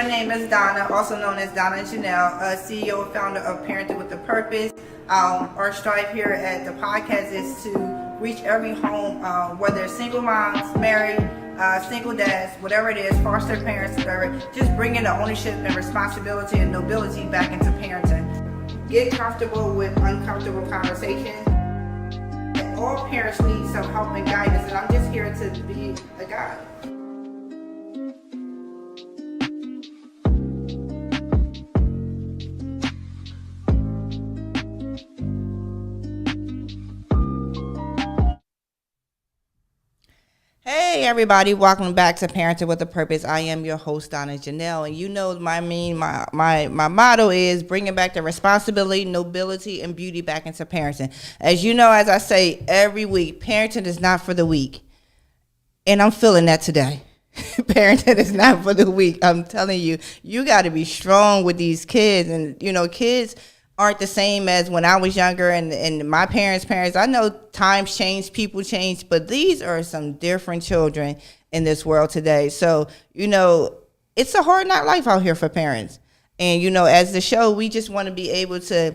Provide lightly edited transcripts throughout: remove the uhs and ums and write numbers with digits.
my name is Donna, also known as Donna Janelle, CEO and founder of Parenting with a Purpose. Our strive here at the podcast is to reach every home, whether it's single moms, married, single dads, whatever it is, foster parents, whatever, just bringing the ownership and responsibility and nobility back into parenting. Get comfortable with uncomfortable conversations. All parents need some help and guidance, and I'm just here to be a guide. Hey everybody, welcome back to Parenting with a Purpose. I am your host, Donna Janelle, and you know my motto is bringing back the responsibility, nobility, and beauty back into parenting. As you know, as I say every week, parenting is not for the weak, and I'm feeling that today. Parenting is not for the weak. I'm telling you, you got to be strong with these kids, and you know, kids aren't the same as when I was younger and my parents. I know times change, people change, but these are some different children in this world today. So, you know, it's a hard knock life out here for parents. And, you know, as the show, we just want to be able to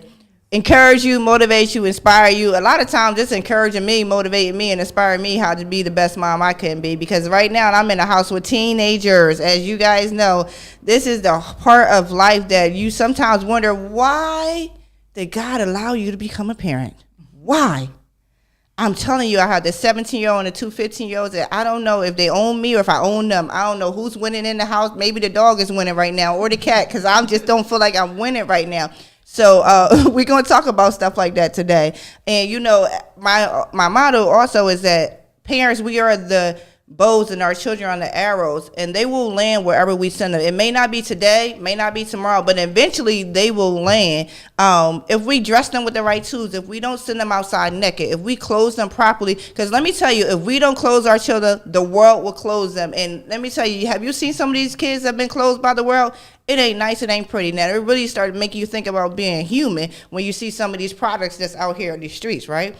encourage you, motivate you, inspire you. A lot of times it's encouraging me, motivating me, and inspiring me how to be the best mom I can be. Because right now I'm in a house with teenagers. As you guys know, this is the part of life that you sometimes wonder, why did God allow you to become a parent? Why? I'm telling you, I have the 17-year-old and the two 15-year-olds that I don't know if they own me or if I own them. I don't know who's winning in the house. Maybe the dog is winning right now or the cat, because I just don't feel like I'm winning right now. So we're going to talk about stuff like that today. And, you know, my motto also is that parents, we are the bows and our children are the arrows, and they will land wherever we send them. It may not be today, may not be tomorrow, but eventually they will land if we dress them with the right tools, if we don't send them outside naked, if we clothe them properly. Because let me tell you, if we don't clothe our children, the world will clothe them. And let me tell you, have you seen some of these kids that have been clothed by the world? It ain't nice, it ain't pretty. Now, it really started making you think about being human when you see some of these products that's out here on these streets, right?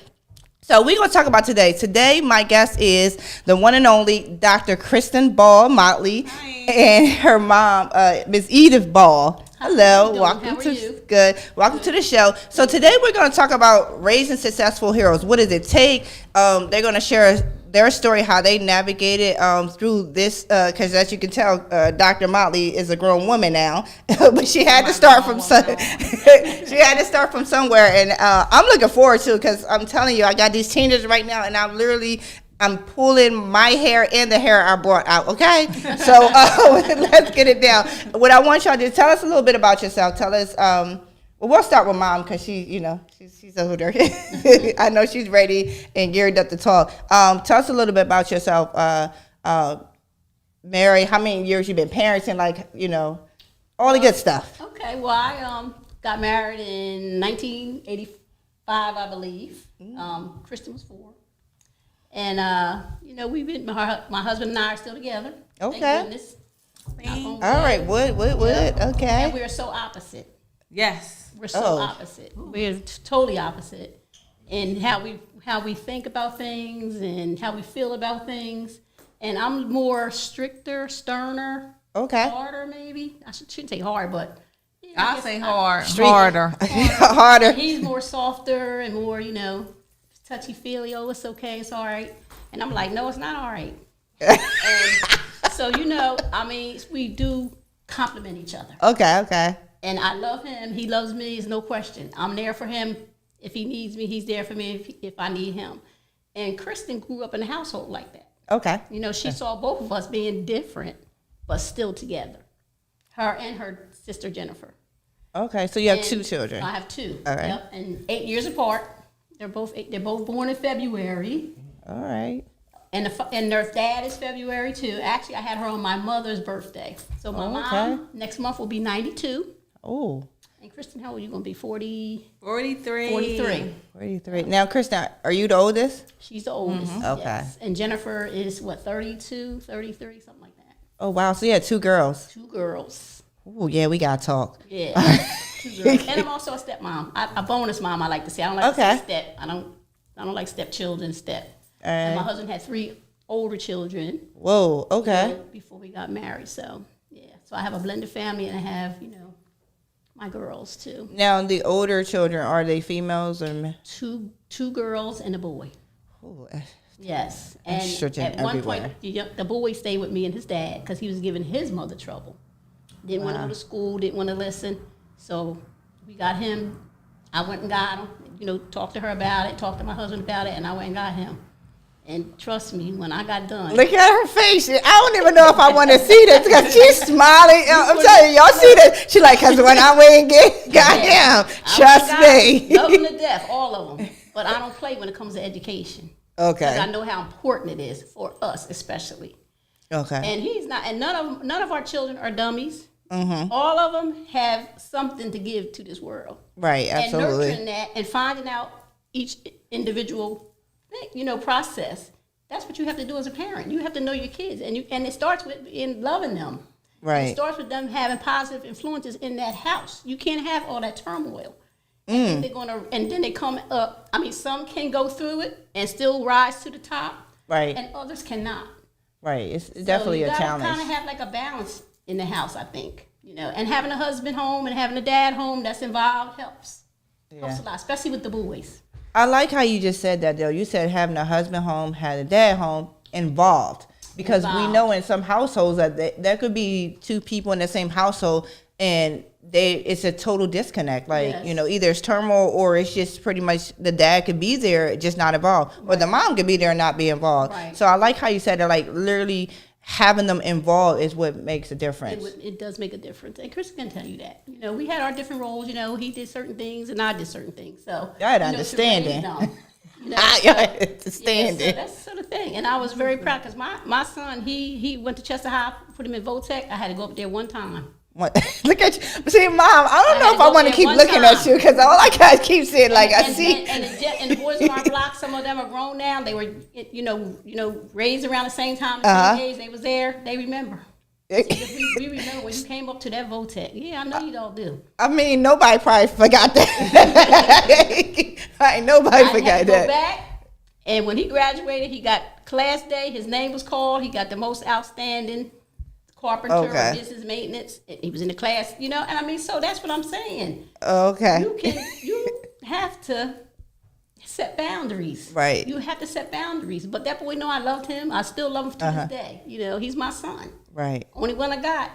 So we're going to talk about today. Today, my guest is the one and only Dr. Kristen Ball Motley. Hi. And her mom, Ms. Edith Ball. Hello. Welcome to good. Welcome to the show. So today we're going to talk about raising successful heroes. What does it take? They're going to share their story, how they navigated through this, because as you can tell, Dr. Motley is a grown woman now, but she had to start from she had to start from somewhere, and I'm looking forward to it, because I'm telling you, I got these teenagers right now, and I'm pulling my hair and the hair I brought out, okay? So let's get it down. What I want y'all to do, tell us a little bit about yourself. Tell us, well, we'll start with Mom, because she's older. I know she's ready and geared up to talk. Tell us a little bit about yourself. Mary, how many years you been parenting, like, you know, all the good stuff. Okay, well, I got married in 1985, I believe. Kristen was 4. And, you know, my husband and I are still together. Okay. Thank goodness. All right, wood, okay. And we're so opposite. Yes. We're so opposite. We're totally opposite in how we think about things and how we feel about things. And I'm more stricter, sterner, harder maybe. I shouldn't say hard, but I'll say harder. Harder. He's more softer and more, you know, touchy feely. Oh, it's okay, it's all right. And I'm like, no, it's not all right. And so, you know, I mean, we do compliment each other. Okay. And I love him. He loves me. There's no question. I'm there for him. If he needs me, he's there for me if I need him. And Kristen grew up in a household like that. Okay. You know, she saw both of us being different, but still together. Her and her sister, Jennifer. Okay, so you have 2 children. I have 2. All right. Yep, and 8 years apart. They're both born in February. All right. And their dad is February, too. Actually, I had her on my mother's birthday. So my mom, next month, will be 92. Oh. And Kristen, how old are you going to be? 43. 43. Now, Kristen, are you the oldest? She's the oldest. Mm-hmm. Okay. Yes. And Jennifer is, 32, 33, something like that. Oh, wow. So you had 2 girls. 2 girls. Oh, yeah, we got to talk. Yeah. 2 girls. And I'm also a stepmom. A bonus mom, I like to say. I don't like to say step. I don't like stepchildren, step. And my husband had 3 older children. Whoa, okay. Before we got married, so yeah. So I have a blended family, and I have, my girls too. Now, the older children, are they females or men? Two girls and a boy. Ooh, Yes, and estrogen at one everywhere. point, the boy stayed with me and his dad because he was giving his mother trouble. Didn't want to go to school, didn't want to listen. So we got him. I went and got him. Talked to her about it, talked to my husband about it, and I went and got him. And trust me, when I got done, look at her face. I don't even know if I want to see this because she's smiling. I'm telling you, y'all see this? She like, because when I went and got him, trust me. Love them to death, all of them. But I don't play when it comes to education. Okay. Because I know how important it is for us, especially. Okay. And he's not. And none of our children are dummies. Mm-hmm. All of them have something to give to this world. Right. Absolutely. And nurturing that and finding out each individual process. That's what you have to do as a parent. You have to know your kids, and it starts with in loving them. Right. It starts with them having positive influences in that house. You can't have all that turmoil. And then they come up. I mean, some can go through it and still rise to the top. Right. And others cannot. Right. It's definitely a challenge. You kind of have like a balance in the house, I think. And having a husband home and having a dad home that's involved helps. Helps a lot, especially with the boys. I like how you just said that, though. You said having a husband home, had a dad home, involved. Because we know in some households that there could be two people in the same household and it's a total disconnect. Like, Yes. Either it's turmoil or it's just pretty much the dad could be there, just not involved. Or the mom could be there and not be involved. Right. So I like how you said that, like, literally having them involved is what makes a difference. It does make a difference. And Chris can tell you that. We had our different roles. He did certain things and I did certain things. So I had to understanding. raise them, I understand so it. that's sort of thing. And I was very proud because my son, he went to Chester High, put him in Votech. I had to go up there one time. What? Look at you. See, Mom, I don't know if I want to keep looking at you because all I got to keep saying, like, I see. And the boys in our block, some of them are grown now. They were, raised around the same time, the same age. They was there. They remember. We remember when you came up to that Votech. Yeah, I know you all do. I mean, nobody probably forgot that. Nobody forgot Go that. back, and when he graduated, he got class day. His name was called. He got the most outstanding carpenter, business maintenance. He was in the class, and I mean, so that's what I'm saying. Okay. You have to set boundaries. Right. You have to set boundaries. But that boy know I loved him. I still love him to this day. He's my son. Right. Only one I got.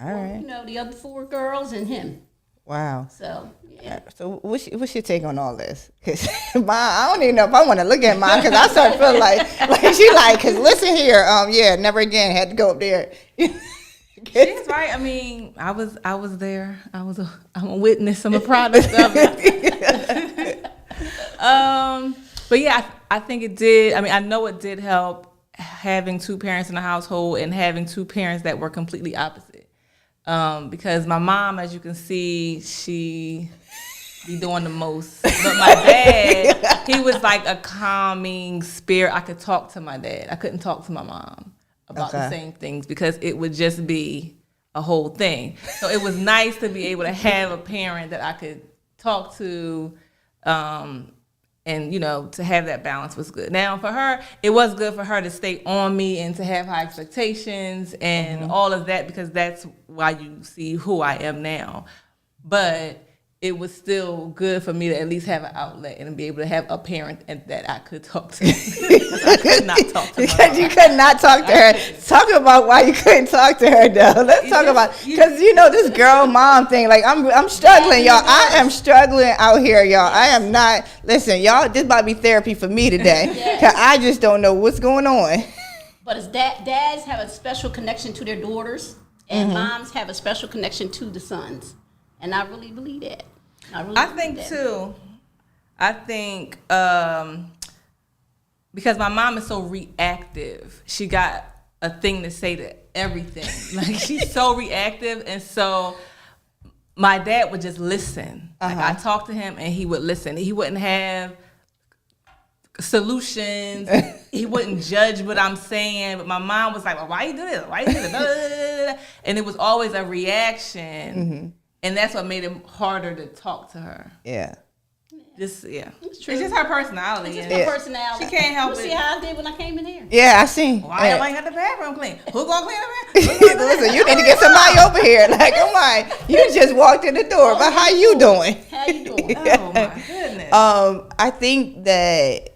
All right. The other 4 girls and him. Wow. So, yeah. So what's your take on all this? Because I don't even know if I want to look at mine because I start feeling like she because listen here, never again had to go up there. She's right. I mean, I was there. I'm a witness. I'm a product of it. But yeah, I think it did. I mean, I know it did help having 2 parents in the household and having 2 parents that were completely opposite. Because my mom, as you can see, she be doing the most. But my dad, he was like a calming spirit. I could talk to my dad. I couldn't talk to my mom about the same things because it would just be a whole thing. So it was nice to be able to have a parent that I could talk to, and to have that balance was good. Now for her, it was good for her to stay on me and to have high expectations and all of that because that's why you see who I am now. But it was still good for me to at least have an outlet and be able to have a parent that I could talk to. I could not talk to her. You could not talk to her. Talk about why you couldn't talk to her, though. Let's talk about because this girl mom thing. Like I'm struggling, y'all. I am struggling out here, y'all. I am not. Listen, y'all. This might be therapy for me today because I just don't know what's going on. But as dads have a special connection to their daughters, and moms have a special connection to the sons. And I really believe that. I think too. I think because my mom is so reactive, she got a thing to say to everything. Like she's so reactive, and so my dad would just listen. Like I talked to him, and he would listen. He wouldn't have solutions. He wouldn't judge what I'm saying. But my mom was like, "Well, why you do this? Why you do this?" And it was always a reaction. And that's what made it harder to talk to her. Yeah. It's true. just her personality. It's just her personality. She can't help it. You see how I did when I came in here? Yeah, I seen. Why I ain't got the bathroom clean? Who gonna clean the bathroom? Listen, you need to get somebody over here. Like, come on, you just walked in the door, but how you doing? How you doing? Oh my goodness. I think that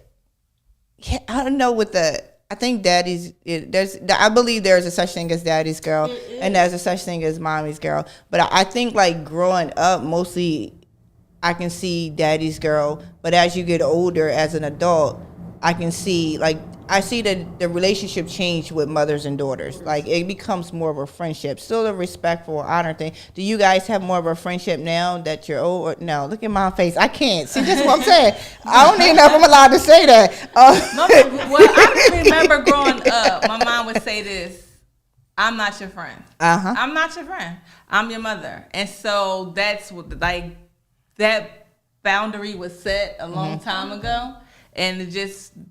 I don't know what I think daddy's. I believe there's a such thing as daddy's girl, and there's a such thing as mommy's girl. But I think like growing up, mostly I can see daddy's girl. But as you get older, as an adult, I can see I see that the relationship change with mothers and daughters. Like it becomes more of a friendship, still a respectful, honor thing. Do you guys have more of a friendship now that you're old? No, look at my face. I can't see. This is what I'm saying. I don't even know if I'm allowed to say that. Well, I remember growing up, my mom would say this: "I'm not your friend. I'm not your friend. I'm your mother." And so that's what that boundary was set a long time ago. And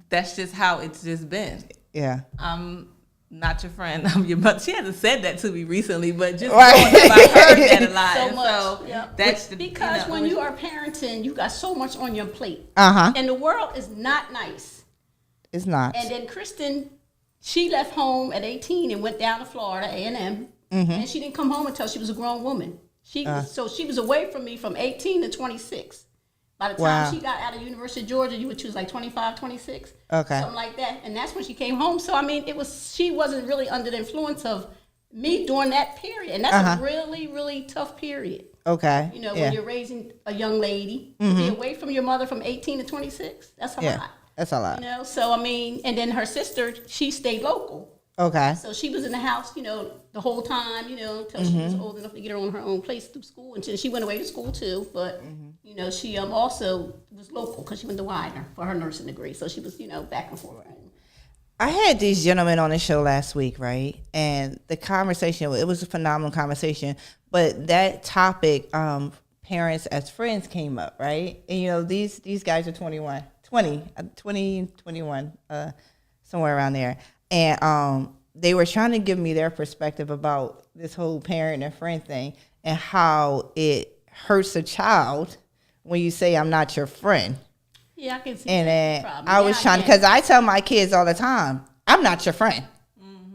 that's just how it's just been. Yeah. I'm not your friend. I'm your mother. She hasn't said that to me recently, but just growing up, I heard that a lot. So much. So that's because when you are parenting, you got so much on your plate. And the world is not nice. It's not. And then Kristen, she left home at 18 and went down to Florida, A&M, and she didn't come home until she was a grown woman. She was away from me from 18 to 26. By the time she got out of University of Georgia, she was like 25, 26, something like that. And that's when she came home. So, I mean, she wasn't really under the influence of me during that period. And that's a really, really tough period. Okay. You know, when you're raising a young lady, to be away from your mother from 18 to 26, that's a lot. That's a lot. You know, so, I mean, and then her sister, she stayed local. Okay. So she was in the house, you know, the whole time, you know, until she was old enough to get her on her own place through school. And she went away to school too, but you know, she also was local because she went to Widener for her nursing degree. So she was, you know, back and forth. I had these gentlemen on the show last week, right? And the conversation, it was a phenomenal conversation. But that topic, parents as friends, came up, right? And you know, these guys are 20, 21, somewhere around there. And they were trying to give me their perspective about this whole parent and friend thing and how it hurts a child when you say, I'm not your friend. Yeah, I can see and that problem. I was trying, because I tell my kids all the time, I'm not your friend.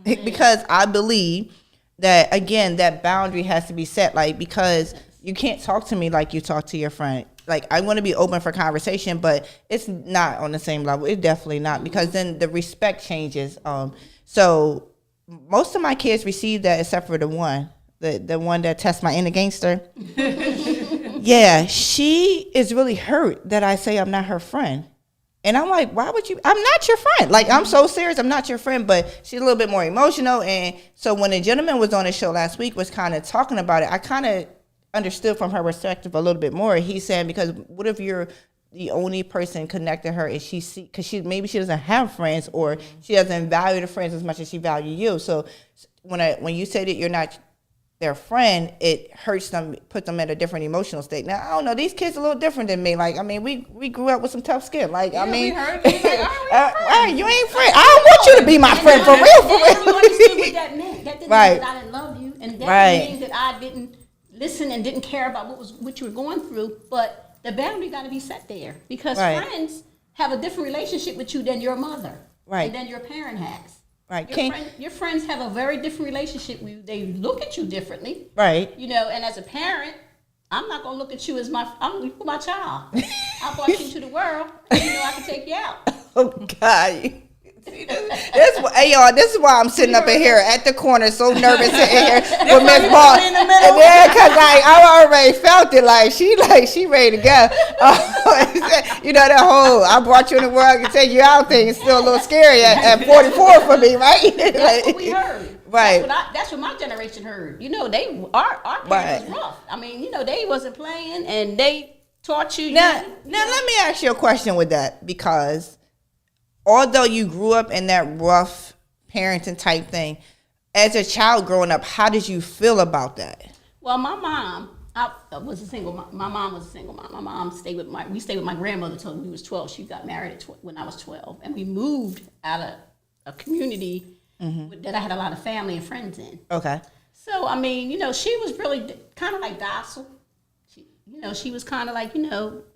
Because I believe that, again, that boundary has to be set, like, because you can't talk to me like you talk to your friend. Like, I want to be open for conversation, but it's not on the same level. It's definitely not, because then the respect changes. So most of my kids receive that, except for the one that tests my inner gangster. Yeah, she is really hurt that I say I'm not her friend. And I'm like, why would you? I'm not your friend. Like, I'm so serious. I'm not your friend, but she's a little bit more emotional. And so when the gentleman was on the show last week, was kind of talking about it, I kind of understood from her perspective a little bit more. He's saying, because what if you're the only person connected her is because maybe she doesn't have friends, or she doesn't value the friends as much as she value you. So when you say that you're not their friend, it hurts them, put them in a different emotional state. Now, I don't know, these kids are a little different than me. Like, I mean, we grew up with some tough skin. Like, I mean, we heard you. Like, you ain't friend. I don't want you to be my friend, for real. You understood what that meant. That didn't mean that I didn't love you, and that didn't mean that I didn't listen and didn't care about what you were going through. But the boundary got to be set there, because friends have a different relationship with you than your mother, and than your parent has. Right. Your friends have a very different relationship with you. They look at you differently. Right. You know, and as a parent, I'm not going to look at you as my child. I brought you to the world, and you know I can take you out. Oh, God. Hey, y'all, this is why I'm sitting up in here at the corner, so nervous sitting here with Miss Ball. Yeah, because I already felt it. Like she ready to go. You know, that whole I brought you in the world, I can take you out thing is still a little scary at 44 for me, right? That's what we heard. Right. That's what my generation heard. You know, our parents was rough. I mean, you know, they wasn't playing, and they taught you. Now, let me ask you a question with that, because although you grew up in that rough parenting type thing, as a child growing up, how did you feel about that? Well, my mom, I was a single mom. My mom was a single mom. My mom stayed with my grandmother until we was 12. She got married when I was 12, and we moved out of a community that I had a lot of family and friends in. Okay. So, I mean, you know, she was really kind of like docile. she was kind of like,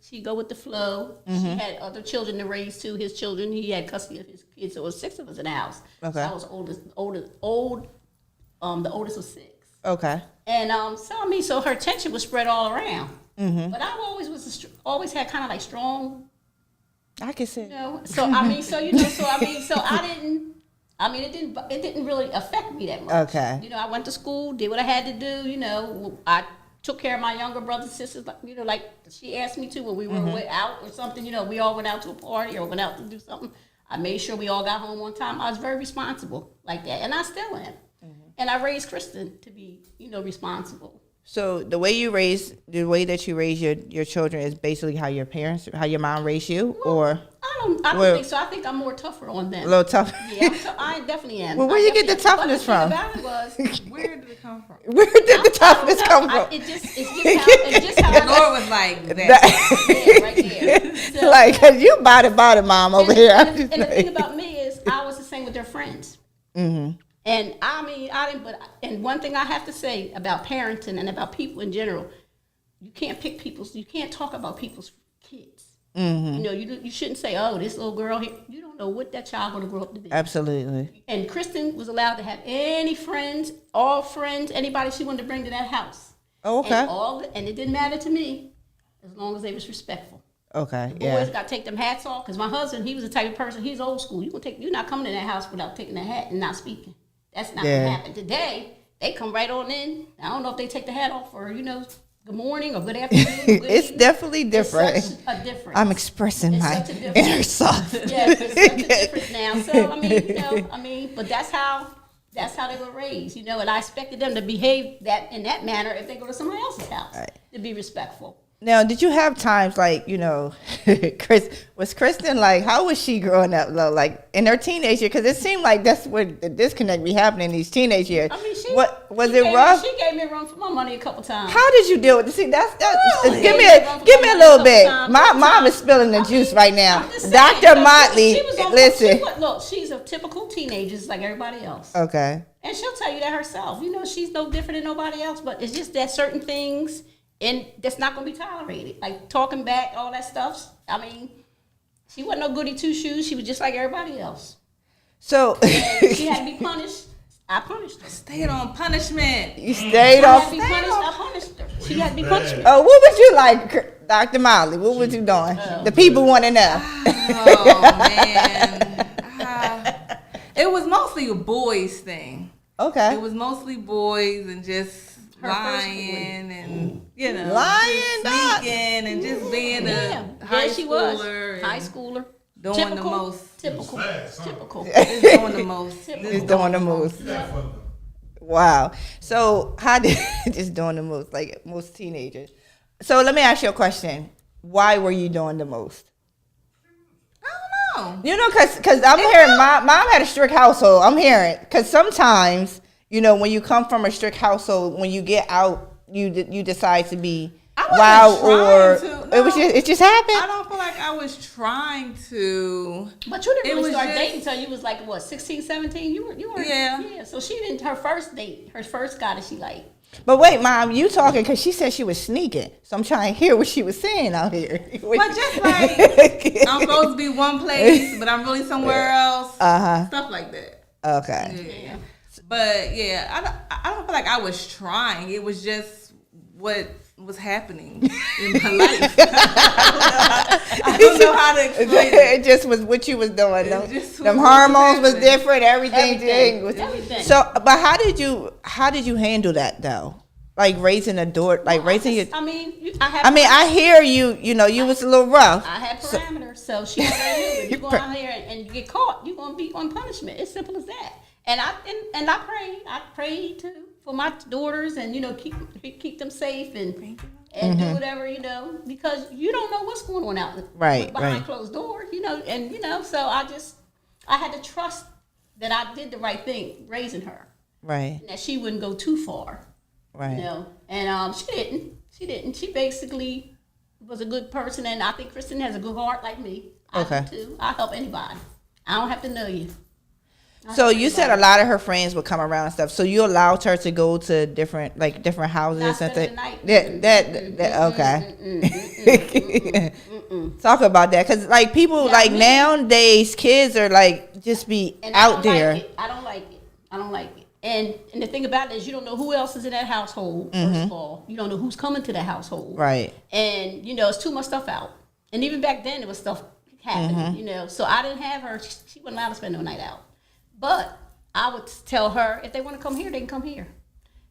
she'd go with the flow. She had other children to raise too. His children, he had custody of his kids. So it was 6 of us in the house. Okay. So I was the oldest of 6. Okay. And so her attention was spread all around. But I always had kind of like strong. I can see. It didn't really affect me that much. Okay. I went to school, did what I had to do. I took care of my younger brothers and sisters. Like she asked me to when we were out or something. We all went out to a party or went out to do something. I made sure we all got home on time. I was very responsible like that, and I still am. And I raised Kristen to be, responsible. So the way that you raise your children is basically how your mom raised you, or I don't think so. I think I'm more tougher on them. A little tough. Yeah, I definitely am. Well, where you get the toughness from? But the thing about it was, Where did it come from? Where did the toughness come from? It's just how The Lord was like that. Yeah, right there. So, Like, cause you bought it, mom over here. And the thing about me is, I was the same with their friends. And and one thing I have to say about parenting and about people in general, you can't talk about people's kids. You shouldn't say, oh, this little girl here. You don't know what that child going to grow up to be. Absolutely. And Kristen was allowed to have any friends, all friends, anybody she wanted to bring to that house. Oh, okay. And it didn't matter to me as long as they was respectful. Okay. The boys got to take them hats off because my husband, he was the type of person, he's old school. You're not coming in that house without taking that hat and not speaking. That's not going to happen. Today, they come right on in. I don't know if they take the hat off or, good morning or good afternoon. It's definitely different. It's such a difference. I'm expressing It's my such a difference. inner self. Yes, it's such a difference now. So, but that's how they were raised, and I expected them to behave in that manner if they go to somebody else's house, to be respectful. Now, did you have times like, was Kristen like, how was she growing up, like in her teenage year? Because it seemed like that's where the disconnect be happening in these teenage years. What was it rough? She gave me a run for my money a couple times. How did you deal with it? See, that's Really? give me a little bit. My mom is spilling the juice right now. Dr. Motley, listen. She's a typical teenager, just like everybody else. Okay. And she'll tell you that herself. She's no different than nobody else, but it's just that certain things. And that's not going to be tolerated. Like talking back, all that stuff. She wasn't no goody two shoes. She was just like everybody else. So she had to be punished. I punished her. Stayed on punishment. You stayed on. I punished her. She had to be punished. Oh, what would you like, Dr. Molly? What would you doing? The people want to know. Oh man, it was mostly a boys thing. Okay. It was mostly boys and just lying and sneaking and just being a high schooler. High schooler. Doing the most. Typical. Just doing the most. Just doing the most. Wow. So how did just doing the most, like most teenagers? So let me ask you a question. Why were you doing the most? I don't know. Because I'm hearing my mom had a strict household. I'm hearing because sometimes when you come from a strict household, when you get out, you decide to be wild it just happened. I don't feel like I was trying to. But you didn't really start dating until you was like what, 16, 17? You were yeah. So she didn't. Her first guy that she liked. But wait, Mom, you talking because she said she was sneaking. So I'm trying to hear what she was saying out here. But just like I'm supposed to be one place, but I'm really somewhere else. Stuff like that. Okay. Yeah. But yeah, I don't feel like I was trying. It was just what was happening in my life. I don't know how to explain it. It just was what you was doing. Them hormones was different. Everything. So, but how did you handle that though? Like raising a daughter, raising your. I hear you. You was a little rough. I had parameters, so she already knew. If you go out here and you get caught, you're gonna be on punishment. It's simple as that. And I prayed too for my daughters, and keep them safe and do whatever because you don't know what's going on out behind closed doors, So I had to trust that I did the right thing raising her, right? And that she wouldn't go too far, right? And she didn't. She basically was a good person, and I think Kristen has a good heart like me. I do too. I help anybody. I don't have to know you. So you said a lot of her friends would come around and stuff. So you allowed her to go to different houses and things. Okay. Talk about that, because like people nowadays, kids are like just be out there. I don't like it. And the thing about it is, you don't know who else is in that household. First of all, you don't know who's coming to the household. Right. And it's too much stuff out. And even back then, there was stuff happening. So I didn't have her. She wasn't allowed to spend no night out. But I would tell her, if they want to come here, they can come here.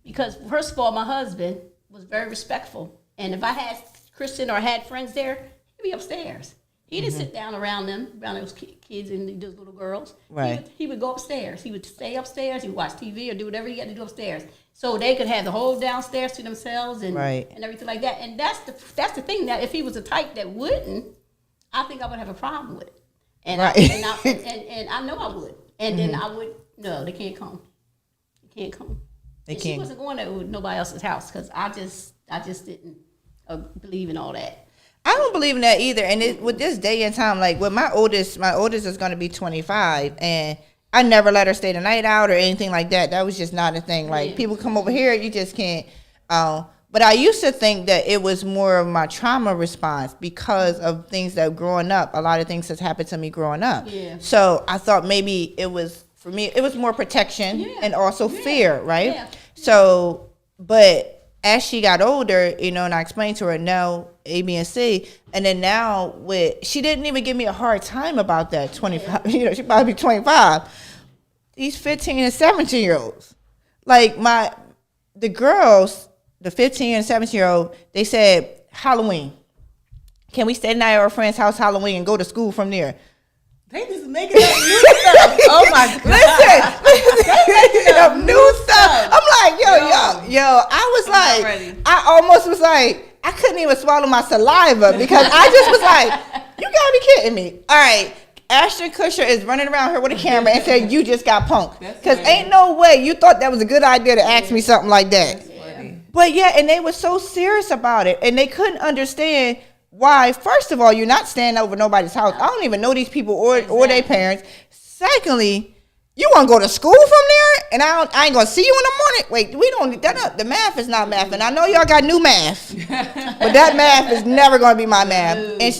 Because first of all, my husband was very respectful. And if I had Christian or had friends there, he'd be upstairs. He didn't sit down around those kids and those little girls. Right. He would go upstairs. He would stay upstairs. He would watch TV or do whatever he had to do upstairs. So they could have the whole downstairs to themselves and everything like that. And that's the thing, that if he was a type that wouldn't, I think I would have a problem with it. And I know I would. And then I would, no, they can't come. They can't come. She wasn't going to nobody else's house, because I just didn't believe in all that. I don't believe in that either. And with this day and time, like with my oldest is going to be 25, and I never let her stay the night out or anything like that. That was just not a thing. Like people come over here, you just can't. But I used to think that it was more of my trauma response because of things that growing up. A lot of things that's happened to me growing up. Yeah. So I thought maybe it was, for me, it was more protection and also fear, right? Yeah. So, but as she got older, and I explained to her, no, A, B, and C. And then now she didn't even give me a hard time about that 25, she probably be 25. These 15 and 17-year-olds, like the girls, the 15 and 17-year-old, they said, Halloween. Can we stay the night at our friend's house Halloween and go to school from there? They just making up new stuff. Oh my God. Listen, new stuff. I'm like, yo. I was like, I almost was like, I couldn't even swallow my saliva, because I just was like, you gotta be kidding me. All right. Ashton Kutcher is running around here with a camera and said, you just got punked. Because ain't no way you thought that was a good idea to ask me something like that. But yeah, and they were so serious about it, and they couldn't understand why. First of all, you're not staying over nobody's house. I don't even know these people or their parents. Secondly, you want to go to school from there, and I ain't gonna see you in the morning. Wait, we don't. The math is not math, and I know y'all got new math, but that math is never gonna be my math.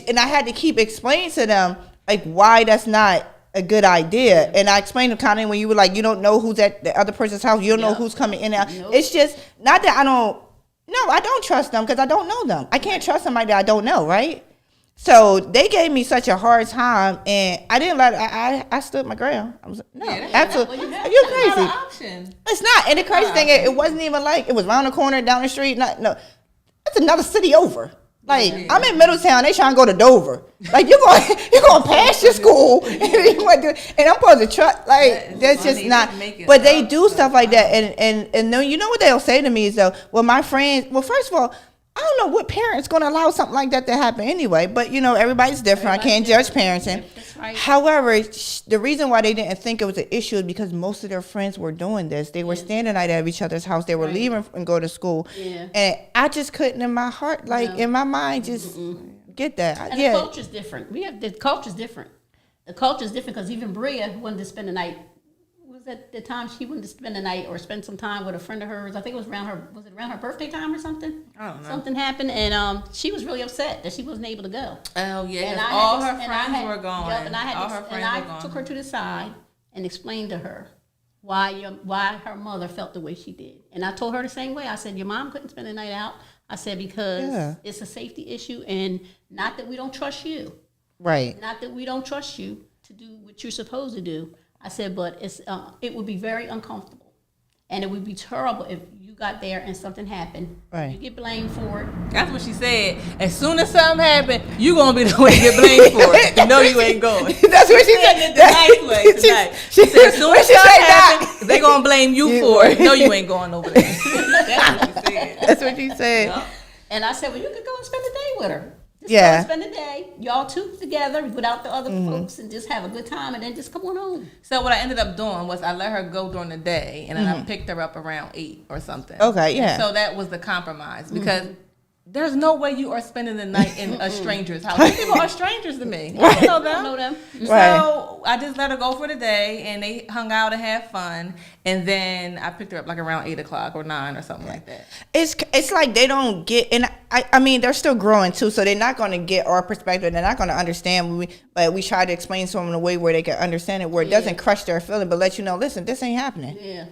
And I had to keep explaining to them like why that's not a good idea. And I explained to Connie, when you were like, you don't know who's at the other person's house, you don't know who's coming in and out. It's just not that I don't trust them, because I don't know them. I can't trust somebody that I don't know, right? So they gave me such a hard time, and I didn't let I stood my ground. I was like, no, absolutely. Are you crazy? It's not. And the crazy thing is, it wasn't even like it was around the corner, down the street. No, that's another city over. Like, I'm in Middletown, they trying to go to Dover. Like, you're going past your school, and I'm supposed to trust. Like, that's just not. But they do stuff like that, and then you know what they'll say to me is, though, well, my friends. Well, first of all, I don't know what parent's going to allow something like that to happen anyway. But everybody's different. I can't judge parenting. Right. However, the reason why they didn't think it was an issue is because most of their friends were doing this. They were staying the night at each other's house. They were leaving and go to school. Yeah. And I just couldn't, in my heart, in my mind, just get that. And the culture's different. The culture's different. The culture's different, because even Bria wanted to spend the night. Was at the time she wanted to spend the night or spend some time with a friend of hers. I think it was around her birthday time or something? I don't know. Something happened, and she was really upset that she wasn't able to go. Oh yeah, and all her friends were gone. And I took her to the side and explained to her why her mother felt the way she did. And I told her the same way. I said, your mom couldn't spend the night out. I said, because it's a safety issue, and not that we don't trust you. Right. Not that we don't trust you to do what you're supposed to do. I said, but it would be very uncomfortable, and it would be terrible if you got there and something happened. Right. You get blamed for it. That's what she said. As soon as something happened, you gonna be the one to get blamed for it. You know you ain't going. That's what she said. The nice way tonight. She said, as soon as something happened, they gonna blame you for it. No, you ain't going over there. That's what she said. That's what she said. Yeah. And I said, well, you could go and spend the day with her. Just go and spend the day, y'all two together without the other folks, and just have a good time, and then just come on home. So what I ended up doing was I let her go during the day, and then I picked her up around 8 or something. Okay, yeah. And so that was the compromise, because there's no way you are spending the night in a stranger's house. These people are strangers to me. I don't know them. So I just let her go for the day, and they hung out and had fun. And then I picked her up like around 8 o'clock or 9 or something like that. It's like they don't get, and I mean they're still growing too, so they're not going to get our perspective. They're not going to understand. But we try to explain to them in a way where they can understand it, where it doesn't crush their feeling, but let you know, listen, this ain't happening. Yeah.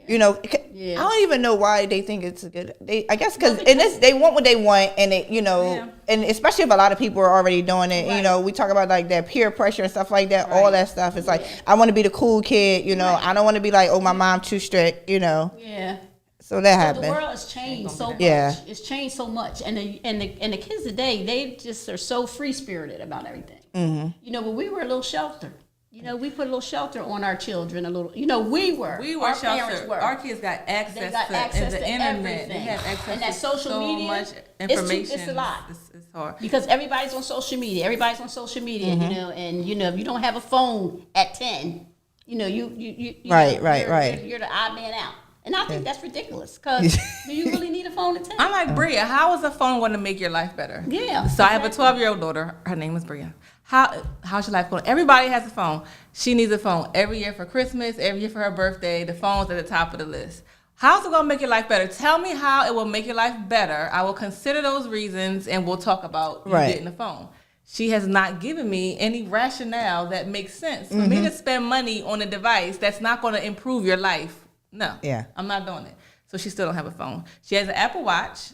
You know, I don't even know why they think it's a good. I guess because they want what they want, and they, you know, and especially if a lot of people are already doing it. You know, we talk about like that peer pressure and stuff like that. All that stuff. It's like I want to be the cool kid. You know, I don't want to be like, oh, my mom too strict. You know. Yeah. So that happened. The world has changed so much. It's changed so much, and the kids today, they just are so free spirited about everything. Mm-hmm. You know, when we were a little sheltered. You know, we put a little shelter on our children. We were our sheltered. Our kids got access to the internet. Everything. They have access and that social media, much information. It's a lot. It's hard because everybody's on social media. Mm-hmm. You know, and you know, if you don't have a phone at 10, you know, you're the odd man out. And I think that's ridiculous because do you really need a phone at 10? I'm like, Bria, how is a phone going to make your life better? Yeah. So I have a 12-year-old daughter. Her name is Bria. How's your life going? Everybody has a phone. She needs a phone every year for Christmas, every year for her birthday. The phone's at the top of the list. How's it going to make your life better? Tell me how it will make your life better. I will consider those reasons, and we'll talk about you getting a phone. She has not given me any rationale that makes sense. For me to spend money on a device that's not going to improve your life, no. Yeah. I'm not doing it. So she still don't have a phone. She has an Apple Watch.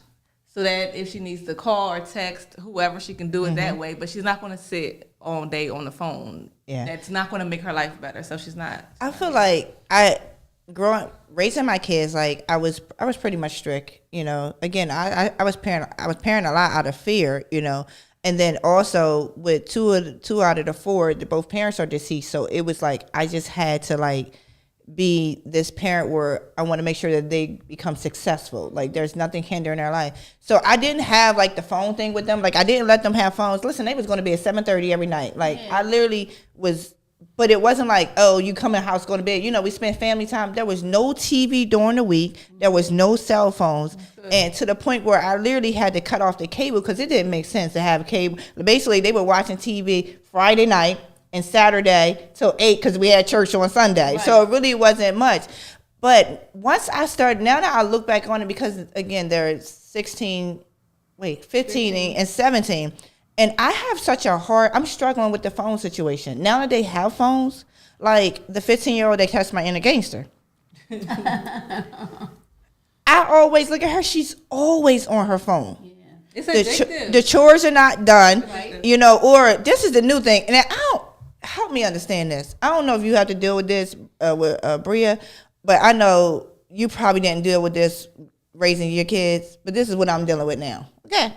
So that if she needs to call or text whoever, she can do it that way. But she's not going to sit all day on the phone. Yeah, that's not going to make her life better. So she's not. I feel like raising my kids, like I was pretty much strict. You know, again, I was parenting a lot out of fear. You know, and then also with two out of the 4, both parents are deceased. So it was like I just had to like be this parent where I want to make sure that they become successful. Like there's nothing hindering their life. So I didn't have like the phone thing with them. Like I didn't let them have phones. Listen, they was going to be at 7:30 every night. Like I literally was, but it wasn't like, oh, you come in the house, go to bed. You know, we spent family time. There was no TV during the week. There was no cell phones. And to the point where I literally had to cut off the cable because it didn't make sense to have a cable. Basically, they were watching TV Friday night and Saturday till 8 because we had church on Sunday. Right. So it really wasn't much. But once I started, now that I look back on it, because again, they're 15 and 17. And I have such a I'm struggling with the phone situation. Now that they have phones, like the 15-year-old that catch my inner gangster. I always look at her, she's always on her phone. Yeah. It's addictive. The chores are not done, right. You know, or this is the new thing. And help me understand this. I don't know if you have to deal with this with Bria, but I know you probably didn't deal with this raising your kids, but this is what I'm dealing with now. Okay.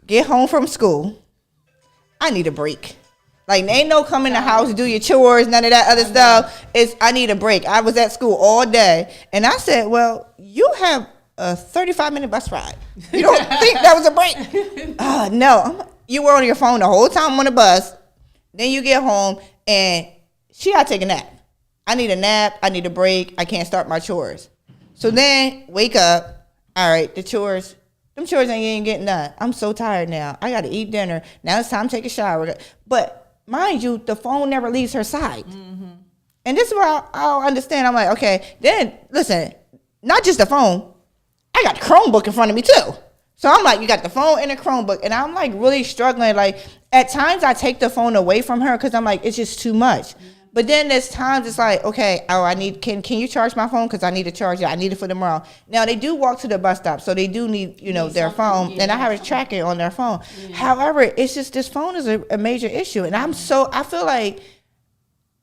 Get home from school. I need a break. Like, ain't no come in the house, do your chores, none of that other stuff. I need a break. I was at school all day, and I said, well, you have a 35-minute bus ride. You don't think that was a break? No. You were on your phone the whole time on the bus. Then you get home, and she got to take a nap. I need a nap. I need a break. I can't start my chores. So then, wake up. All right, the chores. Them chores ain't getting done. I'm so tired now. I got to eat dinner. Now it's time to take a shower. But mind you, the phone never leaves her side. Mm-hmm. And this is where I'll understand. I'm like, okay, then listen, not just the phone. I got the Chromebook in front of me too. So I'm like, you got the phone and the Chromebook. And I'm like really struggling. Like at times I take the phone away from her because I'm like, it's just too much. Mm-hmm. But then there's times it's like, okay, can you charge my phone? Because I need to charge it. I need it for tomorrow. Now, they do walk to the bus stop, so they do need, their phone. Yeah, and I have a tracking on their phone. Yeah. However, it's just this phone is a major issue. And I feel like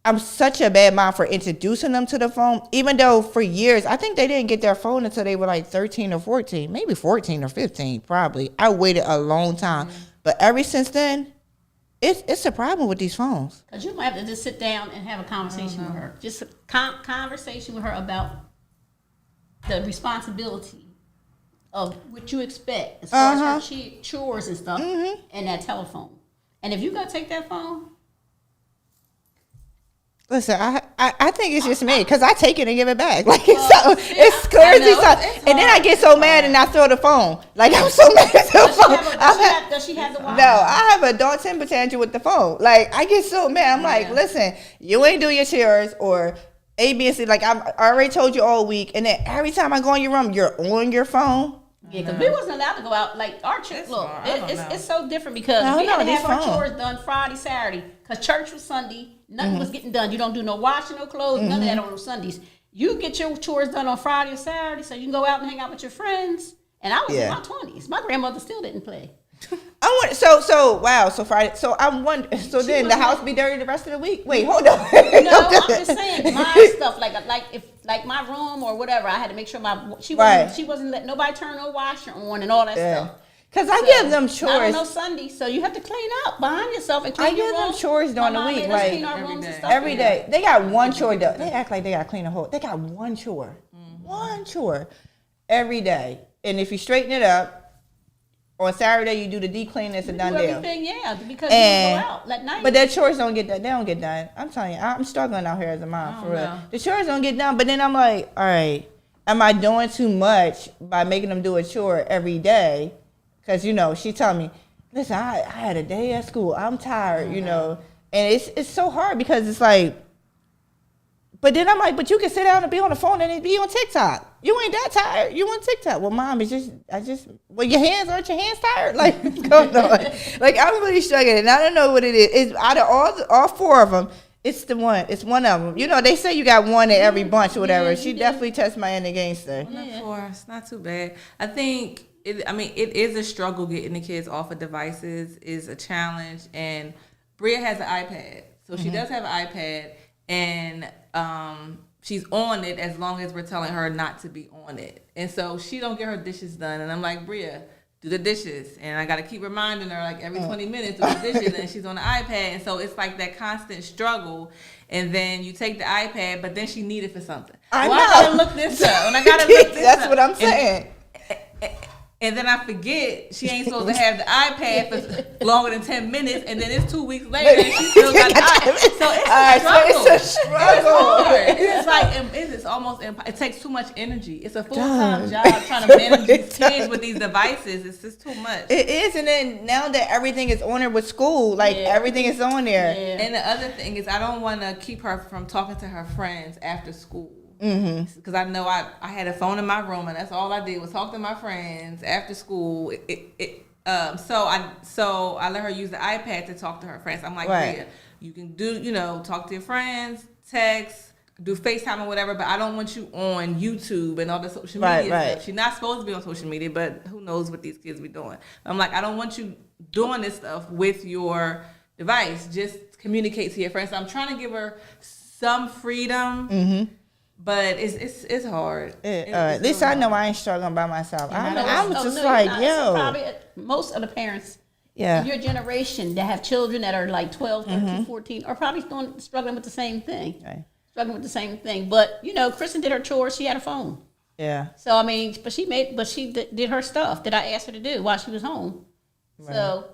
I'm such a bad mom for introducing them to the phone, even though for years, I think they didn't get their phone until they were like 13 or 14, maybe 14 or 15, probably. I waited a long time. Mm-hmm. But ever since then, it's a problem with these phones. Because you might have to just sit down and have a conversation with her. Just a conversation with her about the responsibility of what you expect as far as her chores and stuff and that telephone. And if you got to take that phone, Listen, I think it's just me because I take it and give it back. Like it's crazy. And then I get so mad and I throw the phone. Like I'm so mad at the phone. Does she have the watch? No, I have a adult temper tantrum with the phone. Like I get so mad. I'm like, listen, you ain't do your chores or A, B, and C. Like I already told you all week, and then every time I go in your room, you're on your phone. Yeah, because we wasn't allowed to go out. Like our church, look, it's so different because we had to have our chores done Friday, Saturday. Because church was Sunday, nothing was getting done. You don't do no washing, no clothes, none of that on Sundays. You get your chores done on Friday or Saturday, so you can go out and hang out with your friends. And I was in my 20s. My grandmother still didn't play. So Friday. So I'm wondering. So then the house be dirty the rest of the week. Wait, hold on. No, I'm just saying my stuff, like my room or whatever. I had to make sure she wasn't letting nobody turn no washer on and all that stuff. Cause I give them chores. Not on no Sunday, so you have to clean up behind yourself and clean your room. I give them chores during the week, like every day. They got one chore done. They act like they got to clean a whole. They got one chore, one chore every day. And if you straighten it up. On Saturday, you do the deep clean. It's a done deal. Everything, because you go out at night. But their chores don't get done. They don't get done. I'm telling you, I'm struggling out here as a mom for real. The chores don't get done. But then I'm like, all right, am I doing too much by making them do a chore every day? Because she tell me, listen, I had a day at school. I'm tired, and it's so hard because it's like. But then I'm like, but you can sit down and be on the phone and be on TikTok. You ain't that tired. You on TikTok. Well, Mom, aren't your hands tired? Like, what's going on? Like, I'm really struggling. And I don't know what it is. It's out of all four of them, it's the one. It's one of them. They say you got one in every bunch or whatever. She definitely tests my end against her. It's not too bad. I think, it is a struggle getting the kids off of devices is a challenge. And Bria has an iPad. So she does have an iPad. And she's on it as long as we're telling her not to be on it. And so she don't get her dishes done. And I'm like, Bria, do the dishes. And I got to keep reminding her like every 20 minutes do the dishes. And she's on the iPad. And so it's like that constant struggle. And then you take the iPad, but then she need it for something. I gotta look this up. And I gotta look this That's up. What I'm saying. And then I forget she ain't supposed to have the iPad for longer than 10 minutes, and then it's 2 weeks later and she still got the iPad. So it's a struggle. It's like it's almost it takes too much energy. It's a full-time job trying to manage these kids with these devices. It's just too much. It is, and then now that everything is on her with school, everything is on there. Yeah. And the other thing is I don't want to keep her from talking to her friends after school. Because I know I had a phone in my room and that's all I did was talk to my friends after school. So I let her use the iPad to talk to her friends. I'm like, yeah, you can do talk to your friends, text, do FaceTime or whatever, but I don't want you on YouTube and all the social media stuff. She's not supposed to be on social media, but who knows what these kids be doing. I'm like, I don't want you doing this stuff with your device. Just communicate to your friends. So I'm trying to give her some freedom. But it's hard. At least I know I ain't struggling by myself. I'm just probably most of the parents in your generation that have children that are like 12, 13, 14 are probably struggling with the same thing. Right. Struggling with the same thing. But, Kristen did her chores. She had a phone. Yeah. So, but she did her stuff that I asked her to do while she was home. Right. So.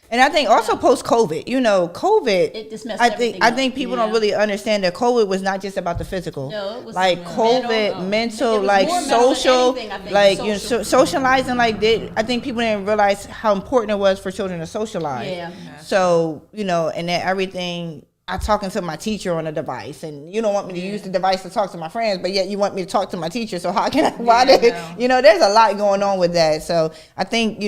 And I think also post-COVID, COVID, it just messed I think people don't really understand that COVID was not just about the physical. No, it was like COVID, mental, like social, like socializing. Like I think people didn't realize how important it was for children to socialize. Yeah. So and then everything. I'm talking to my teacher on a device, and you don't want me to use the device to talk to my friends, but yet you want me to talk to my teacher. So how can I? There's a lot going on with that. So I think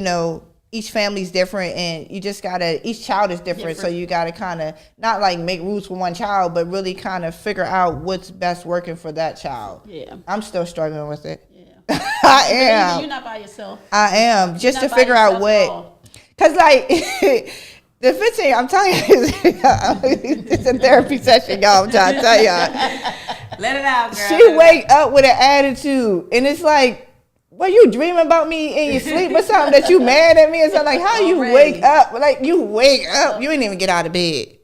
each family's different, and you just gotta. Each child is different, so you gotta kind of not like make rules for one child, but really kind of figure out what's best working for that child. Yeah, I'm still struggling with it. Yeah, I am. You're not by yourself. I am just to figure out cause like the 15. I'm telling you, it's a therapy session, y'all. I'm trying to tell y'all. Let it out, girl. She wake up with an attitude, and it's like. Well, you dreaming about me in your sleep or something that you mad at me or something? Like, how you wake up? Like, you wake up. You ain't even get out of bed.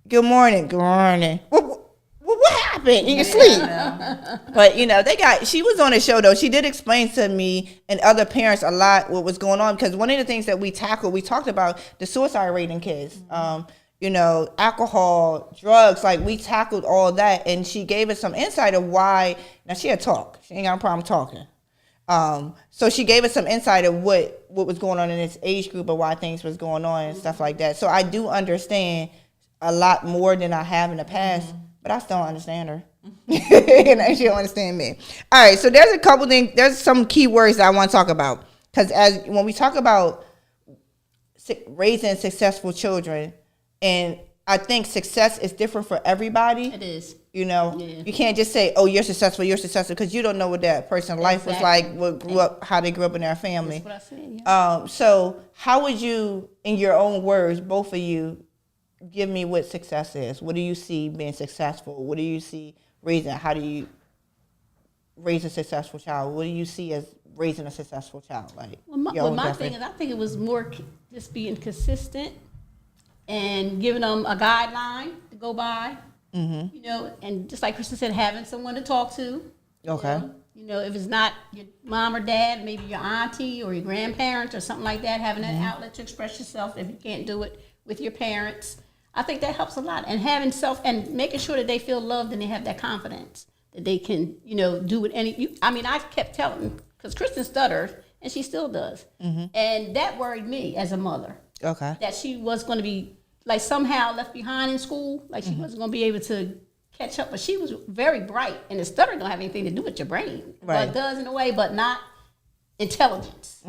Good morning. Good morning. What happened in your sleep? But, she was on a show, though. She did explain to me and other parents a lot what was going on. Because one of the things that we talked about, the suicide rate in kids. alcohol, drugs. Like, we tackled all that, and she gave us some insight of why. Now, she had talk. She ain't got a problem talking. So she gave us some insight of what was going on in this age group, and why things was going on and stuff like that. So I do understand a lot more than I have in the past, but I still don't understand her. And she don't understand me. All right, so there's a couple things. There's some key words that I want to talk about, because when we talk about raising successful children, and I think success is different for everybody. It is. You can't just say, "Oh, you're successful," because you don't know what that person's life was like, how they grew up in their family. That's what I said. Yeah. So how would you, in your own words, both of you, give me what success is? What do you see being successful? What do you see raising? How do you raise a successful child? What do you see as raising a successful child? Like, my thing is, I think it was more just being consistent and giving them a guideline to go by. And just like Kristen said, having someone to talk to. Okay. If it's not your mom or dad, maybe your auntie or your grandparents or something like that, having an outlet to express yourself if you can't do it with your parents. I think that helps a lot. And having and making sure that they feel loved and they have that confidence that they can, do it I kept telling, because Kristen stutters, and she still does. And that worried me as a mother. Okay. That she was going to be, like, somehow left behind in school. Like, she wasn't going to be able to catch up. But she was very bright. And the stutter don't have anything to do with your brain. Right. Well, it does in a way, but not intelligence.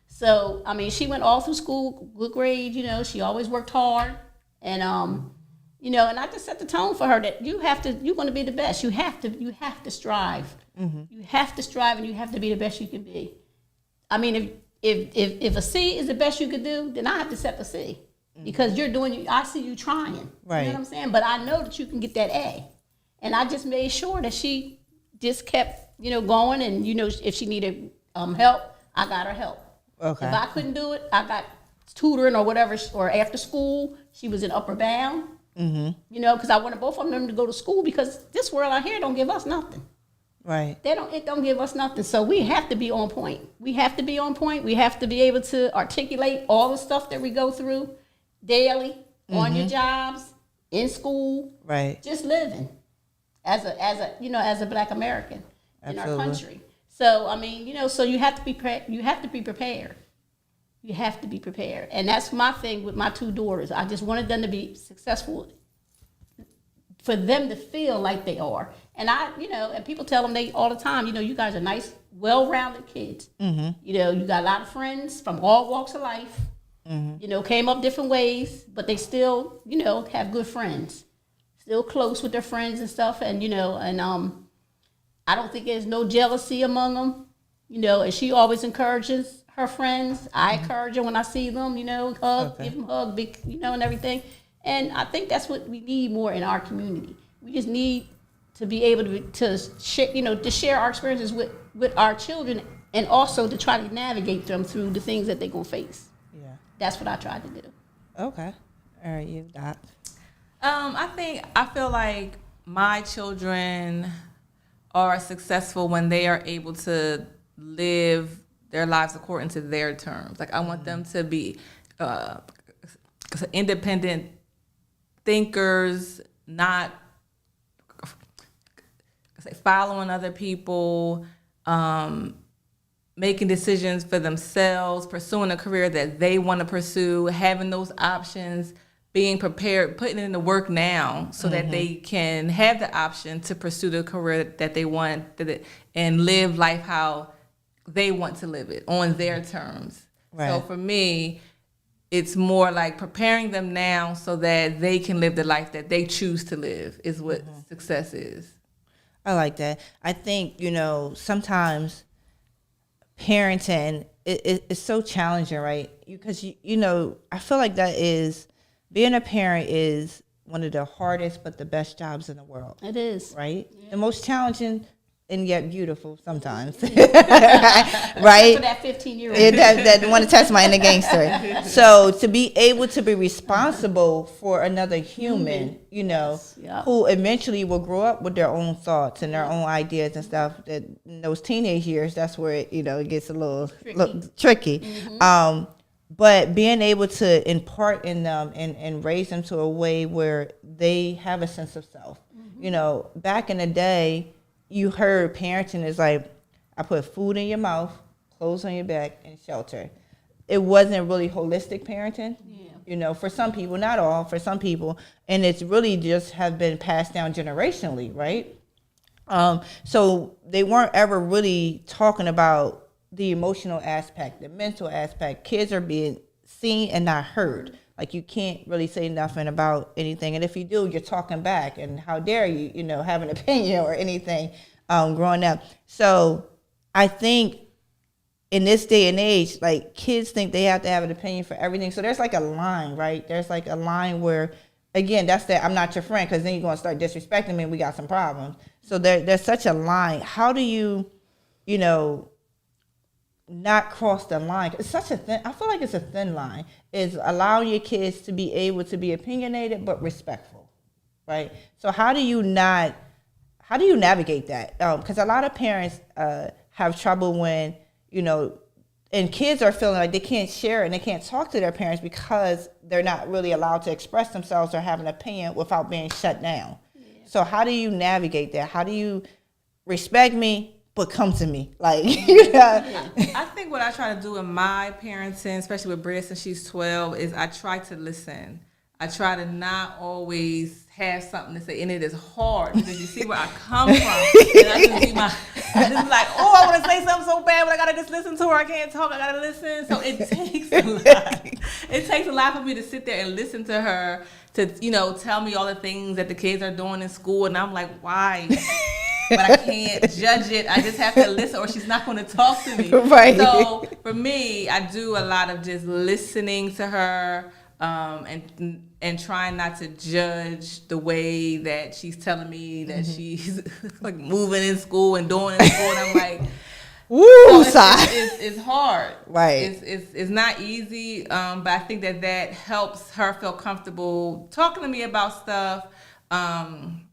So, she went all through school, good grade, she always worked hard. And, and I just set the tone for her that you're going to be the best. You have to strive. You have to strive, and you have to be the best you can be. If a C is the best you could do, then I have to set the C. Because I see you trying. Right. You know what I'm saying? But I know that you can get that A. And I just made sure that she just kept, going. And, if she needed help, I got her help. Okay. If I couldn't do it, I got tutoring or whatever, or after school, she was in Upper Bound. Because I wanted both of them to go to school, because this world out here don't give us nothing. Right. It don't give us nothing. So we have to be on point. We have to be on point. We have to be able to articulate all the stuff that we go through daily, on your jobs, in school, right? Just living as a Black American in our country. So so you have to be prepared. You have to be prepared. You have to be prepared, and that's my thing with my two daughters. I just wanted them to be successful, for them to feel like they are. And and people tell them all the time, you guys are nice, well-rounded kids. You got a lot of friends from all walks of life. Came up different ways, but they still, have good friends, still close with their friends and stuff. And, I don't think there's no jealousy among them, and she always encourages her friends. I encourage her when I see them, hug, give them a hug, big, and everything. And I think that's what we need more in our community. We just need to be able to share, to share our experiences with our children, and also to try to navigate them through the things that they're going to face. That's what I tried to do. Okay. All right, you, Doc. I feel like my children are successful when they are able to live their lives according to their terms. Like, I want them to be independent thinkers, not following other people, making decisions for themselves, pursuing a career that they want to pursue, having those options, being prepared, putting in the work now so that they can have the option to pursue the career that they want and live life how they want to live it on their terms. Right. So for me, it's more like preparing them now so that they can live the life that they choose to live is what success is. I like that. I think, sometimes parenting it's so challenging, right? Because I feel like being a parent is one of the hardest but the best jobs in the world. It is, right? Yeah. The most challenging and yet beautiful sometimes, right? For that 15-year-old that want to test my inner gangster. So to be able to be responsible for another human, who eventually will grow up with their own thoughts and their own ideas and stuff. That in those teenage years, that's where it gets a little tricky. but being able to impart in them and raise them to a way where they have a sense of self. You know, back in the day, you heard parenting is like, I put food in your mouth, clothes on your back, and shelter. It wasn't really holistic parenting. Yeah. You know, for some people, not all, for some people, and it's really just have been passed down generationally, right? So they weren't ever really talking about the emotional aspect, the mental aspect. Kids are being seen and not heard. Like, you can't really say nothing about anything, and if you do, you're talking back. And how dare you, you know, have an opinion or anything growing up. So I think in this day and age, like, kids think they have to have an opinion for everything. So there's like a line, right? There's like a line where, again, that's that I'm not your friend, because then you're going to start disrespecting me and we got some problems. So there's such a line. How do you, you know, not cross the line? It's such a thin, I feel like it's a thin line, is allowing your kids to be able to be opinionated but respectful, right? So how do you navigate that? Because a lot of parents have trouble when, you know, and kids are feeling like they can't share and they can't talk to their parents because they're not really allowed to express themselves or have an opinion without being shut down. Yeah. So how do you navigate that? How do you respect me, but come to me? Like, you know? I think what I try to do in my parenting, especially with Bria since she's 12, is I try to listen. I try to not always have something to say, and it is hard because you see where I come from. And I just like, oh, I want to say something so bad, but I gotta just listen to her. I can't talk. I gotta listen. So it takes a lot. It takes a lot for me to sit there and listen to her, to, you know, tell me all the things that the kids are doing in school, and I'm like, why? But I can't judge it. I just have to listen, or she's not going to talk to me. Right. So for me, I do a lot of just listening to her. And trying not to judge the way that she's telling me that she's like moving in school and doing in school, and I'm like, woo, so it's hard, right? It's not easy, but I think that helps her feel comfortable talking to me about stuff, and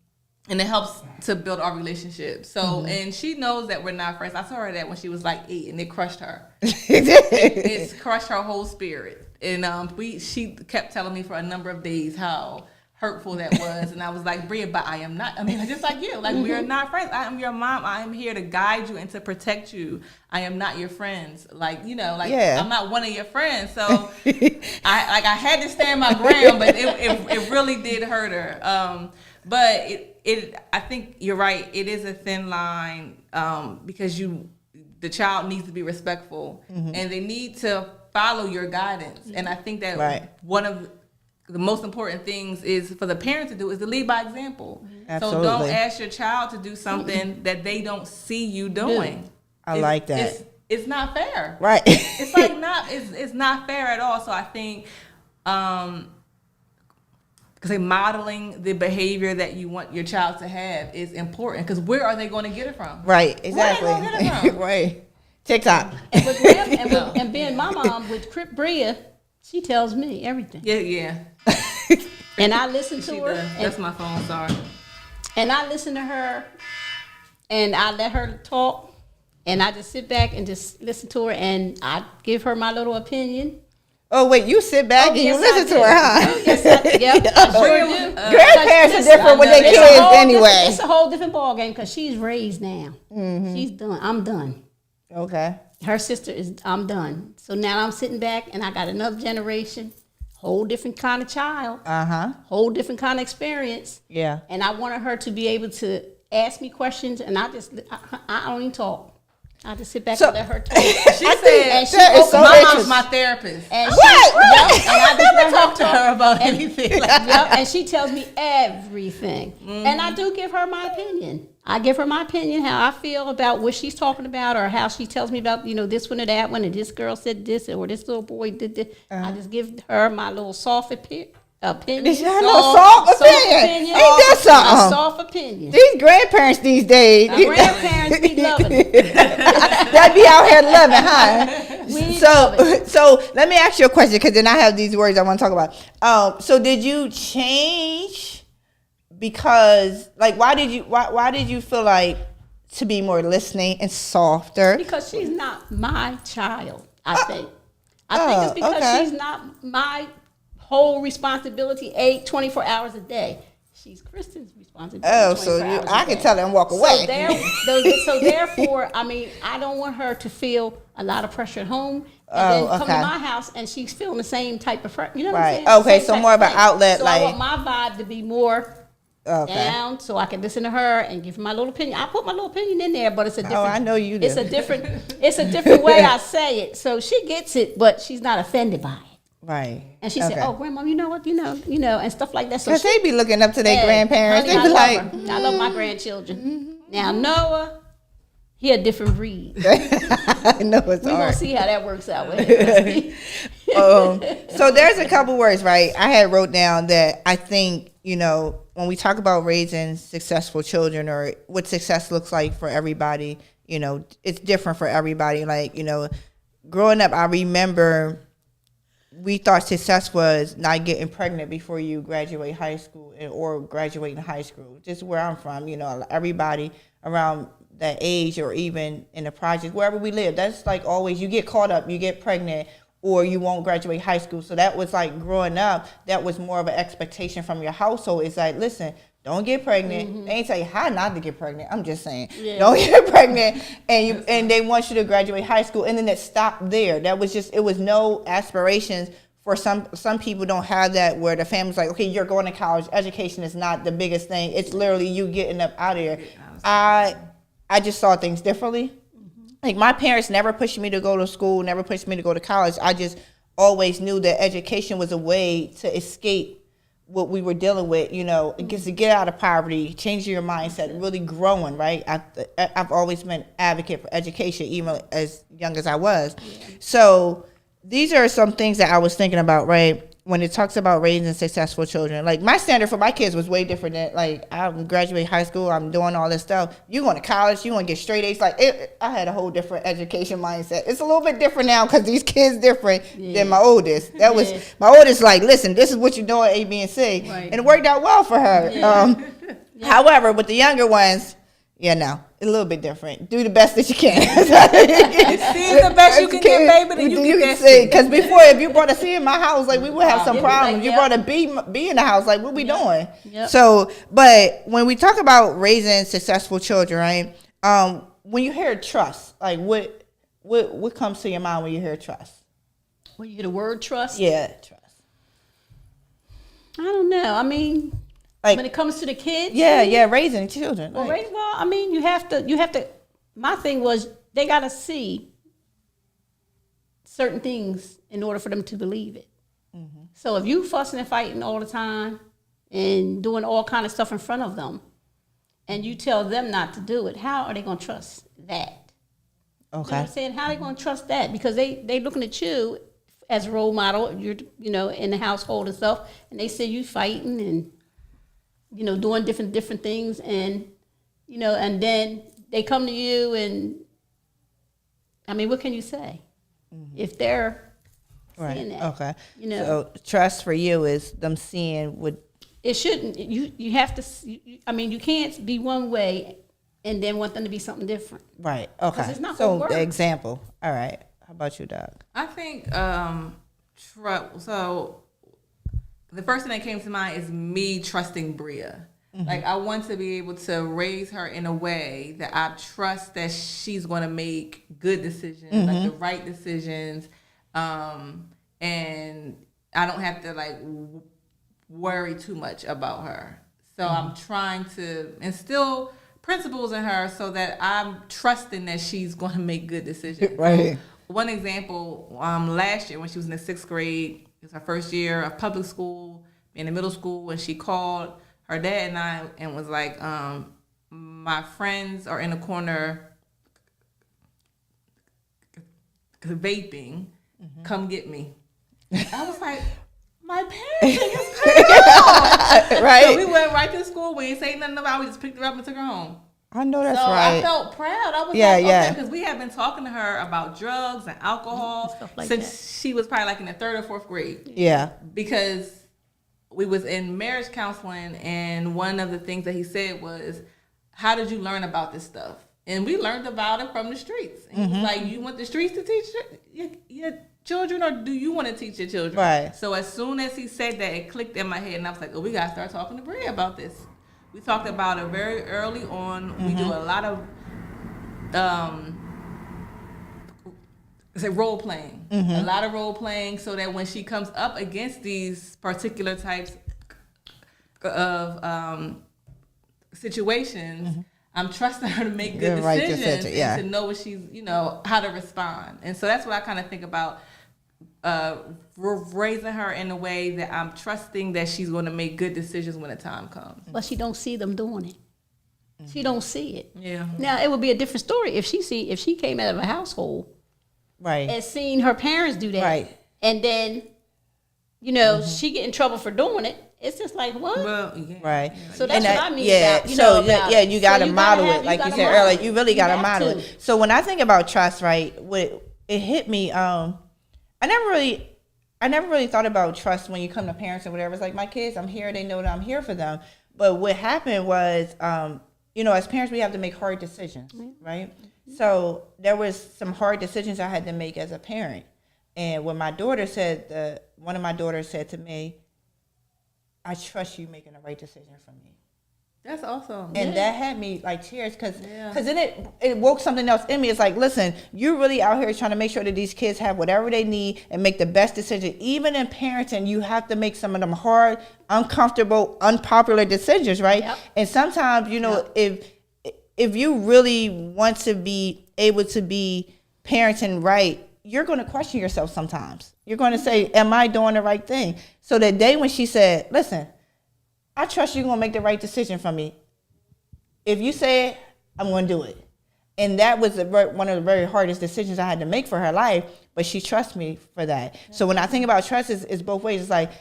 it helps to build our relationship. So, and she knows that we're not friends. I saw her that when she was like 8, and it crushed her. It's crushed her whole spirit. And she kept telling me for a number of days how hurtful that was. And I was like, Bria, but I am not. I mean, just like you. Like, we are not friends. I am your mom. I am here to guide you and to protect you. I am not your friends. Like, you know, like, yeah. I'm not one of your friends. So I had to stand my ground, but it really did hurt her. But I think you're right. It is a thin line, because the child needs to be respectful, and they need to follow your guidance. And I think that one of the most important things is for the parent to do is to lead by example. Absolutely. So don't ask your child to do something that they don't see you doing. I like that. It's not fair. Right. It's like it's not fair at all. So I think because modeling the behavior that you want your child to have is important, because where are they going to get it from? Right, exactly. Where are they going to get it from? Right. TikTok. And being my mom with Bria, she tells me everything. Yeah. And I listen to her. That's my phone, sorry. And I listen to her, and I let her talk, and I just sit back and just listen to her, and I give her my little opinion. Oh, wait, you sit back and you listen to her, huh? Oh, yes, I sure do. Grandparents are different with their kids anyway. It's a whole different ballgame, because she's raised now. She's done. I'm done. Okay. Her sister I'm done. So now I'm sitting back, and I got another generation, whole different kind of child, whole different kind of experience. Yeah. And I wanted her to be able to ask me questions, and I don't even talk. I just sit back and let her talk. She said, my mom's my therapist. And and I just never talk to her about anything. And she tells me everything. And I do give her my opinion. I give her my opinion, how I feel about what she's talking about, or how she tells me about, this one or that one, and this girl said this, or this little boy did this. I just give her my little soft opinion. This your soft opinion. Ain't that something? A soft opinion. These grandparents these days. Grandparents be loving it. That be out here loving, huh? So let me ask you a question, because then I have these words I want to talk about. So did you change because, like, why did you feel like to be more listening and softer? Because she's not my child, I think. I think it's because she's not my whole responsibility 24 hours a day. She's Kristen's responsibility. I can tell her and walk away. So therefore, I mean, I don't want her to feel a lot of pressure at home and then come to my house and she's feeling the same type of pressure. You know what I'm saying? Okay, so more of an outlet. So I want my vibe to be more down, so I can listen to her and give my little opinion. I put my little opinion in there, but it's a different. I know you do. It's a different way I say it. So she gets it, but she's not offended by it. Right. And she said, "Oh, Grandma, you know what? You know, and stuff like that." So because they be looking up to their grandparents. Honey, They be like, I love my grandchildren. Now Noah, he a different breed. I know it's hard. We're gonna see how that works out with him. So there's a couple words, right? I had wrote down that I think, when we talk about raising successful children or what success looks like for everybody, it's different for everybody. Like, growing up, I remember we thought success was not getting pregnant before you graduate high school or graduating high school. Just where I'm from, everybody around that age or even in the project, wherever we live, that's like always, you get caught up, you get pregnant, or you won't graduate high school. So that was like growing up, that was more of an expectation from your household. It's like, listen, don't get pregnant. They ain't tell you how not to get pregnant. I'm just saying, don't get pregnant. And they want you to graduate high school. And then it stopped there. That was just, it was no aspirations for some people don't have that where the family's like, okay, you're going to college. Education is not the biggest thing. It's literally you getting up out of there. I just saw things differently. Like my parents never pushed me to go to school, never pushed me to go to college. I just always knew that education was a way to escape what we were dealing with, to get out of poverty, changing your mindset, really growing, right? I've always been an advocate for education, even as young as I was. Yeah. So these are some things that I was thinking about, right? When it talks about raising successful children, like my standard for my kids was way different than like I'm graduating high school, I'm doing all this stuff. You going to college, you want to get straight A's. Like I had a whole different education mindset. It's a little bit different now because these kids different than my oldest. That was my oldest. Like, listen, this is what you're doing, A, B, and C, and it worked out well for her. Yeah. However, with the younger ones, a little bit different. Do the best that you can. See the best you can get, baby, then you can see. Because before, if you brought a C in my house, like we would have some problems. You brought a B in the house, like what we doing? Yep. So, but when we talk about raising successful children, right? When you hear trust, like what comes to your mind when you hear trust? When you hear the word trust? Yeah, trust. I don't know. I mean, like, when it comes to the kids, raising children. Well, I mean, you have to. My thing was they got to see certain things in order for them to believe it. Mm-hmm. So if you fussing and fighting all the time and doing all kind of stuff in front of them, and you tell them not to do it, how are they going to trust that? Okay, you know what I'm saying? How are they going to trust that? Because they looking at you as a role model. You're in the household and stuff, and they see you fighting and doing different things, and and then they come to you, and I mean, what can you say if they're seeing that? Okay, so trust for you is them seeing what it shouldn't. You have to. I mean, you can't be one way and then want them to be something different. Right. Okay. It's not so the example. All right. How about you, Doc? I think so. The first thing that came to mind is me trusting Bria. Mm-hmm. Like, I want to be able to raise her in a way that I trust that she's going to make good decisions, like the right decisions. And I don't have to, like, worry too much about her. So I'm trying to instill principles in her so that I'm trusting that she's going to make good decisions. Right. So one example, last year when she was in the 6th grade, it was her first year of public school, in the middle school, and she called her dad and I and was like, my friends are in the corner vaping, come get me. I was like, my parents think it's crazy. Right. So we went right to school. We ain't say nothing about it. We just picked her up and took her home. I know that's so right. I felt proud. I was okay, because we have been talking to her about drugs and alcohol since she was probably like in the 3rd or 4th grade. Yeah. Because we was in marriage counseling, and one of the things that he said was, how did you learn about this stuff? And we learned about it from the streets. And he was like, you want the streets to teach your children, or do you want to teach your children? Right. So as soon as he said that, it clicked in my head, and I was like, oh, we got to start talking to Bria about this. We talked about it very early on. We do a lot of role playing, a lot of role playing, so that when she comes up against these particular types of situations, I'm trusting her to make good decisions and to know what she's, how to respond. And so that's what I kind of think about raising her in a way that I'm trusting that she's going to make good decisions when the time comes. But she don't see them doing it. She don't see it. Yeah. Now it would be a different story if she came out of a household, right, and seen her parents do that, right, and then, she get in trouble for doing it. It's just like, what? Well, yeah. Right. So that's what I mean. Yeah. About, you got to model it, like you said earlier. You really got to model it. So when I think about trust, right, it hit me. I never really thought about trust when you come to parents or whatever. It's like, my kids, I'm here. They know that I'm here for them. But what happened was, as parents, we have to make hard decisions, right? So there was some hard decisions I had to make as a parent. And when my daughter one of my daughters said to me, I trust you making the right decision for me. That's awesome. And that had me like tears because then it woke something else in me. It's like, listen, you're really out here trying to make sure that these kids have whatever they need and make the best decision. Even in parenting, you have to make some of them hard, uncomfortable, unpopular decisions, right? Yep. And sometimes, if you really want to be able to be parenting right, you're going to question yourself sometimes. You're going to say, am I doing the right thing? So that day when she said, listen, I trust you're going to make the right decision for me. If you say it, I'm going to do it. And that was one of the very hardest decisions I had to make for her life, but she trusts me for that. Yeah. So when I think about trust, it's both ways. It's like,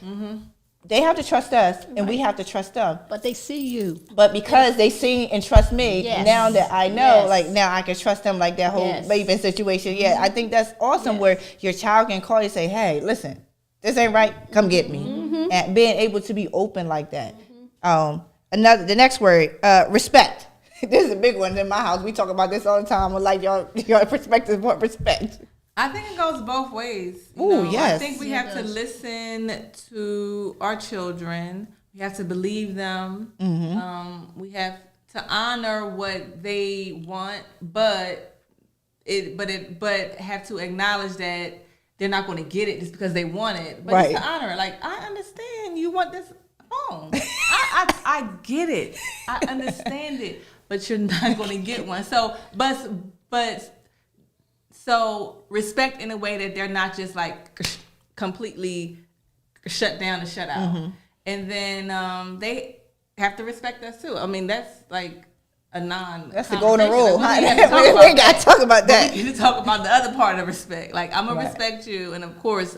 they have to trust us, and we have to trust them. But they see you. But because they see and trust me, now that I know, like, now I can trust them, like that whole Maven situation. Yeah, I think that's awesome where your child can call you and say, hey, listen, this ain't right, come get me. And being able to be open like that. The next word, respect. This is a big one in my house. We talk about this all the time. Like your perspective, what respect? I think it goes both ways. Yes. I think we have to listen to our children. We have to believe them. We have to honor what they want, but have to acknowledge that they're not going to get it just because they want it. But just to honor it. Like, I understand you want this phone. I get it. I understand it, but you're not going to get one. So, So respect in a way that they're not just like completely shut down and shut out. And then they have to respect us too. I mean, that's like a That's the golden rule. We got to talk about that. We need to talk about the other part of respect. Like, I'm going to respect you, and of course,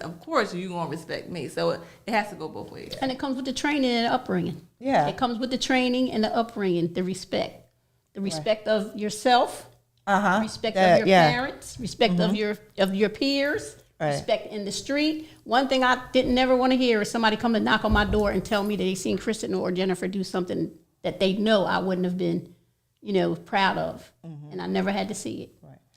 you're going to respect me. So it has to go both ways. And it comes with the training and the upbringing. Yeah. It comes with the training and the upbringing, the respect. The respect of yourself. Respect of your parents, respect of your peers, respect in the street. One thing I didn't never want to hear is somebody come to knock on my door and tell me that they seen Kristen or Jennifer do something that they know I wouldn't have been, proud of. And I never had to see it.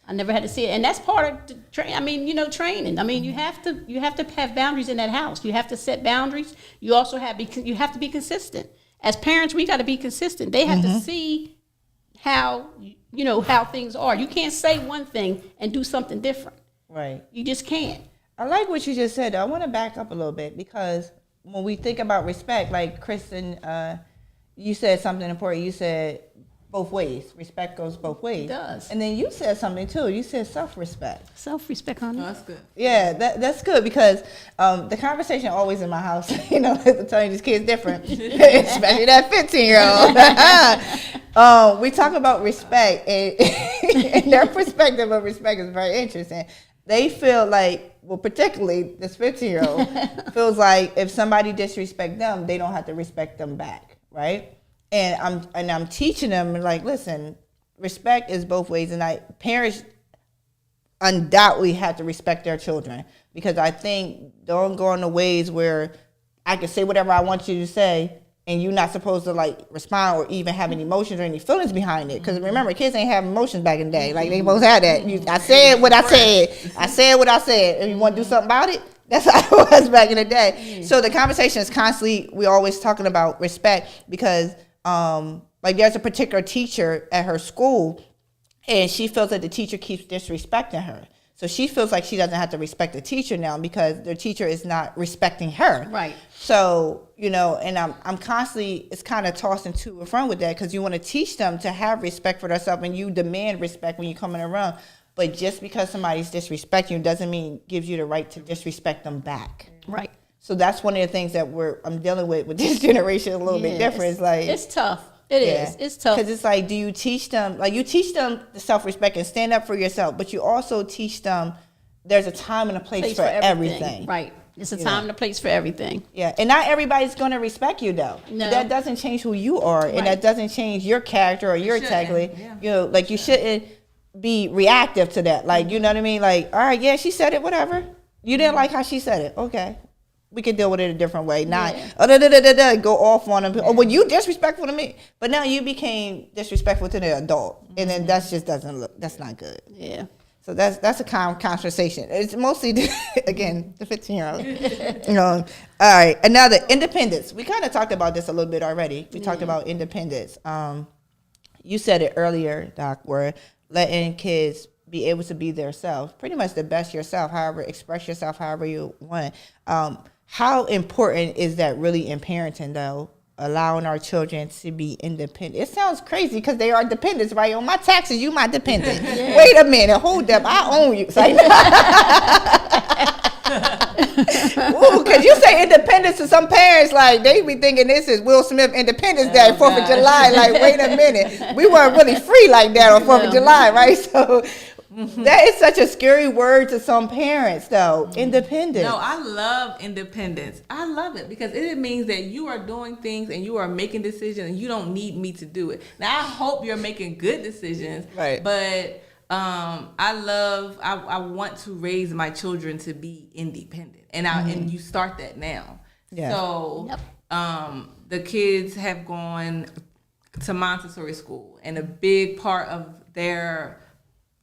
I never had to see it. And that's part of the training. I mean, training. I mean, you have to have boundaries in that house. You have to set boundaries. You also have to be consistent. As parents, we got to be consistent. They have to see how things are. You can't say one thing and do something different. Right. You just can't. I like what you just said, though. I want to back up a little bit because when we think about respect, like Kristen, you said something important. You said both ways. Respect goes both ways. It does. And then you said something, too. You said self-respect. Self-respect, honey. Oh, that's good. Yeah, that's good because the conversation always in my house, telling these kids different, especially that 15-year-old. We talk about respect, and their perspective of respect is very interesting. They feel like, well, particularly this 15-year-old feels like if somebody disrespect them, they don't have to respect them back, right? And I'm teaching them, like, listen, respect is both ways, and parents undoubtedly have to respect their children because I think don't go in the ways where I can say whatever I want you to say and you're not supposed to like respond or even have any emotions or any feelings behind it. Because remember, kids ain't have emotions back in the day. Like they supposed to have that. I said what I said. I said what I said. And you want to do something about it? That's how it was back in the day. So the conversation is constantly, we're always talking about respect because like there's a particular teacher at her school and she feels that the teacher keeps disrespecting her. So she feels like she doesn't have to respect the teacher now because the teacher is not respecting her. Right. So, you know, and I'm constantly, it's kind of tossing to and from with that because you want to teach them to have respect for themselves and you demand respect when you're coming around. But just because somebody's disrespecting you doesn't mean gives you the right to disrespect them back. Right. So that's one of the things that I'm dealing with this generation a little bit different. It's like it's tough. It is. It's tough. Because it's like, do you teach them, like you teach them the self-respect and stand up for yourself, but you also teach them there's a time and a place for everything. Right. It's a time and a place for everything. Yeah. And not everybody's going to respect you though. No. That doesn't change who you are. And that doesn't change your character or your integrity. Yeah. You know, like you shouldn't be reactive to that. Like, you know what I mean? Like, all right, yeah, she said it, whatever. You didn't like how she said it. Okay. We could deal with it a different way. Not go off on them. Oh, well, you disrespectful to me. But now you became disrespectful to the adult. And then that's not good. Yeah. So that's a conversation. It's mostly, again, the 15-year-old. You know, all right, another, independence. We kind of talked about this a little bit already. We talked about independence. You said it earlier, Doc, where letting kids be able to be their self, pretty much the best yourself, however, express yourself however you want. How important is that really in parenting, though, allowing our children to be independent? It sounds crazy because they are dependents, right? On my taxes, you my dependent. Yeah. Wait a minute, hold up, I own you. Like, ooh, because you say independence to some parents, like they be thinking this is Will Smith Independence Day, 4th of July. Like, wait a minute, we weren't really free like that on 4th of July, right? So that is such a scary word to some parents, though. Independence. No, I love independence. I love it because it means that you are doing things and you are making decisions and you don't need me to do it. Now, I hope you're making good decisions, right? But I want to raise my children to be independent, and you start that now. Yeah. So, the kids have gone to Montessori school, and a big part of their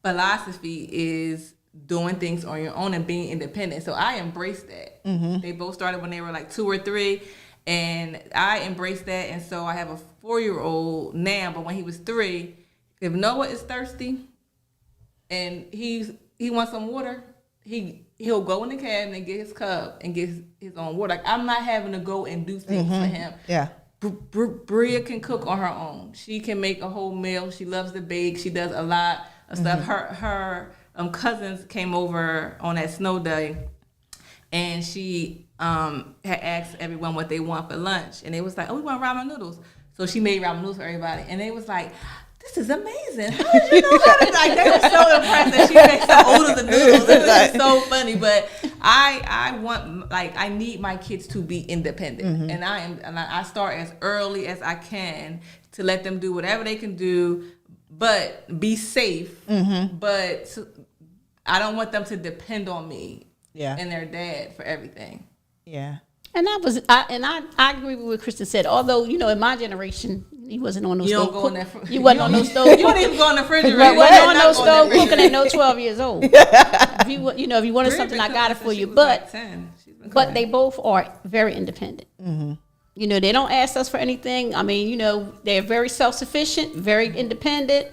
philosophy is doing things on your own and being independent. So I embrace that. Mm-hmm. They both started when they were like 2 or 3, and I embraced that. And so I have a 4-year-old now, but when he was 3, if Noah is thirsty and he wants some water, he'll go in the cabinet and get his cup and get his own water. Like, I'm not having to go and do things for him. Yeah. Bria can cook on her own. She can make a whole meal. She loves to bake. She does a lot of stuff. Her cousins came over on that snow day, and she had asked everyone what they want for lunch, and they was like, "Oh, we want ramen noodles." So she made ramen noodles for everybody, and they was like, "This is amazing! How did you know how to?" Like, they were so impressed that she makes the oodles of noodles. It was just so funny. But I want, like, I need my kids to be independent, and I start as early as I can to let them do whatever they can do. But be safe. But I don't want them to depend on me and their dad for everything. Yeah. And I agree with what Kristen said. Although, you know, in my generation, he wasn't on no you stove. Don't go on that you wasn't on no stove. You wouldn't even go on the refrigerator. You wasn't on no stove cooking at no 12 years old. If you wanted something, I got it for you. But they both are very independent. Mm-hmm. You know, they don't ask us for anything. I mean, you know, they're very self-sufficient, very independent.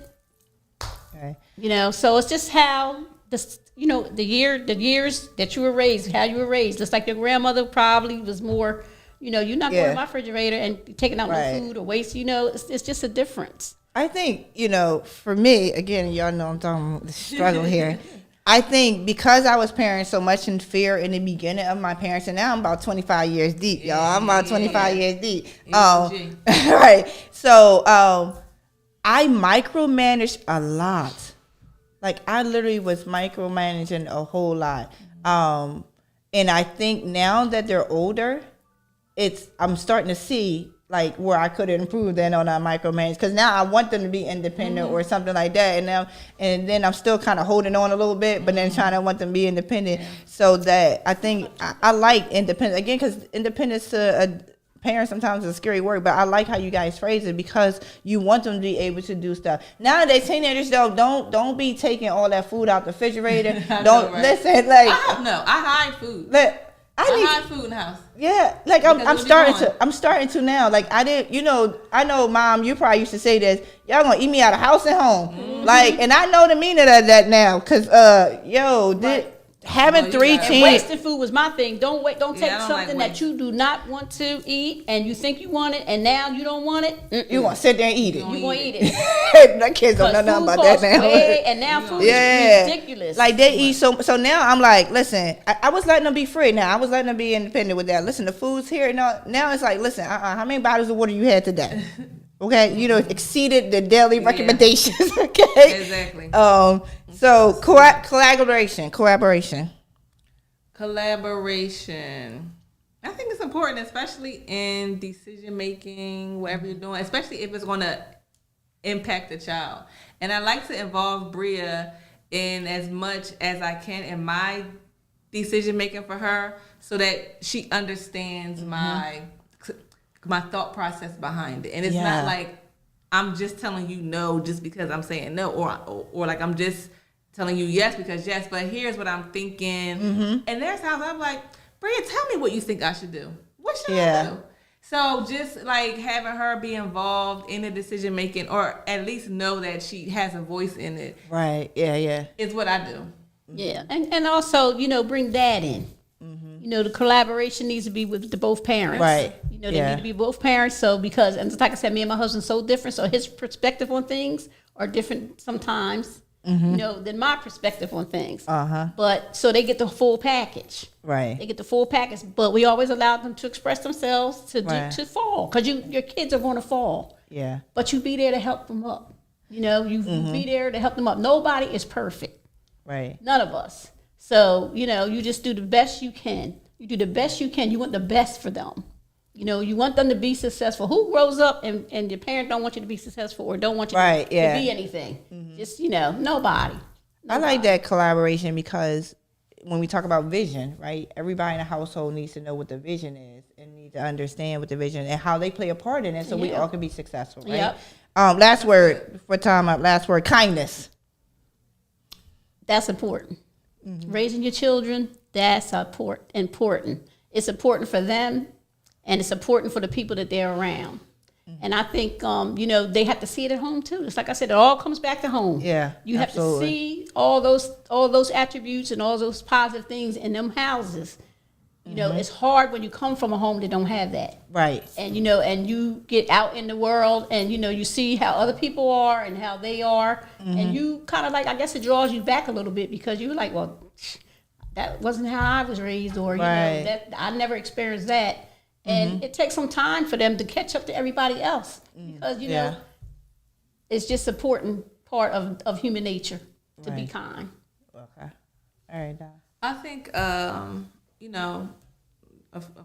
Okay. You know, so it's just how the years that you were raised, how you were raised. Just like your grandmother probably was more, you know, you're not going to my refrigerator and taking out no food or waste. You know, it's just a difference. I think, you know, for me, again, y'all know I'm talking about the struggle here. I think because I was parenting so much in fear in the beginning of my parents, and now I'm about 25 years deep, y'all. I'm about 25 years deep. Right. So I micromanaged a lot. Like, I literally was micromanaging a whole lot. And I think now that they're older, I'm starting to see like where I could improve then on that micromanage, because now I want them to be independent or something like that, and then I'm still kind of holding on a little bit, but then trying to want them to be independent. So that I think I like independence again, because independence to a parents sometimes is a scary word, but I like how you guys phrase it because you want them to be able to do stuff. Nowadays, teenagers though, don't be taking all that food out the refrigerator. Listen, like I hide food. I hide food in the house. Yeah, like I'm starting to now. Like I know, Mom, you probably used to say this. Y'all gonna eat me out of house and home. Mm-hmm. Like, and I know the meaning of that now, cause having 3 teens. Wasting food was my thing. Don't take something that you do not want to eat and you think you want it and now you don't want it. You gonna sit there and eat it. You gonna eat it. The kids don't know nothing about that now. And now food is ridiculous. Like they eat so now I'm like, listen, I was letting them be free now. I was letting them be independent with that. Listen, the food's here. Now it's like, listen, how many bottles of water you had today? Okay, exceeded the daily recommendations. Okay, exactly. So collaboration. I think it's important, especially in decision making, whatever you're doing, especially if it's going to impact the child. And I like to involve Bria in as much as I can in my decision making for her, so that she understands my thought process behind it. And it's not like I'm just telling you no just because I'm saying no, or like I'm just telling you yes because yes, but here's what I'm thinking. Mm-hmm. And there's times I'm like, Bria, tell me what you think I should do. What should I do? So just like having her be involved in the decision making, or at least know that she has a voice in it. Right. Yeah. Is what I do. Yeah. And also, bring dad in. Mm-hmm. The collaboration needs to be with the both parents. Right. They need to be both parents. So and like I said, me and my husband are so different. So his perspective on things are different sometimes, than my perspective on things. Uh-huh. But so they get the full package. Right. They get the full package. But we always allow them to express themselves to fall. Because your kids are going to fall. Yeah. But you be there to help them up. You be there to help them up. Nobody is perfect. Right. None of us. So, you just do the best you can. You do the best you can. You want the best for them. You want them to be successful. Who grows up and your parent don't want you to be successful or don't want you to be anything? Mm-hmm. Just, nobody. I like that collaboration because when we talk about vision, right, everybody in the household needs to know what the vision is and need to understand what the vision and how they play a part in it so we all can be successful, right? Yep. Last word for time up. Last word, kindness. That's important. Mm-hmm. Raising your children, that's important. It's important for them, and it's important for the people that they're around. Mm-hmm. And I think, they have to see it at home too. It's like I said, it all comes back to home. Yeah, you have to see all those attributes and all those positive things in them houses. It's hard when you come from a home that don't have that. Right. And, and you get out in the world and, you see how other people are and how they are. Mm-hmm. And you kind of like, I guess it draws you back a little bit because you're like, well, that wasn't how I was raised, or, that I never experienced that. And it takes some time for them to catch up to everybody else because, it's just an important part of human nature to be kind. Okay. All right, Don. I think, of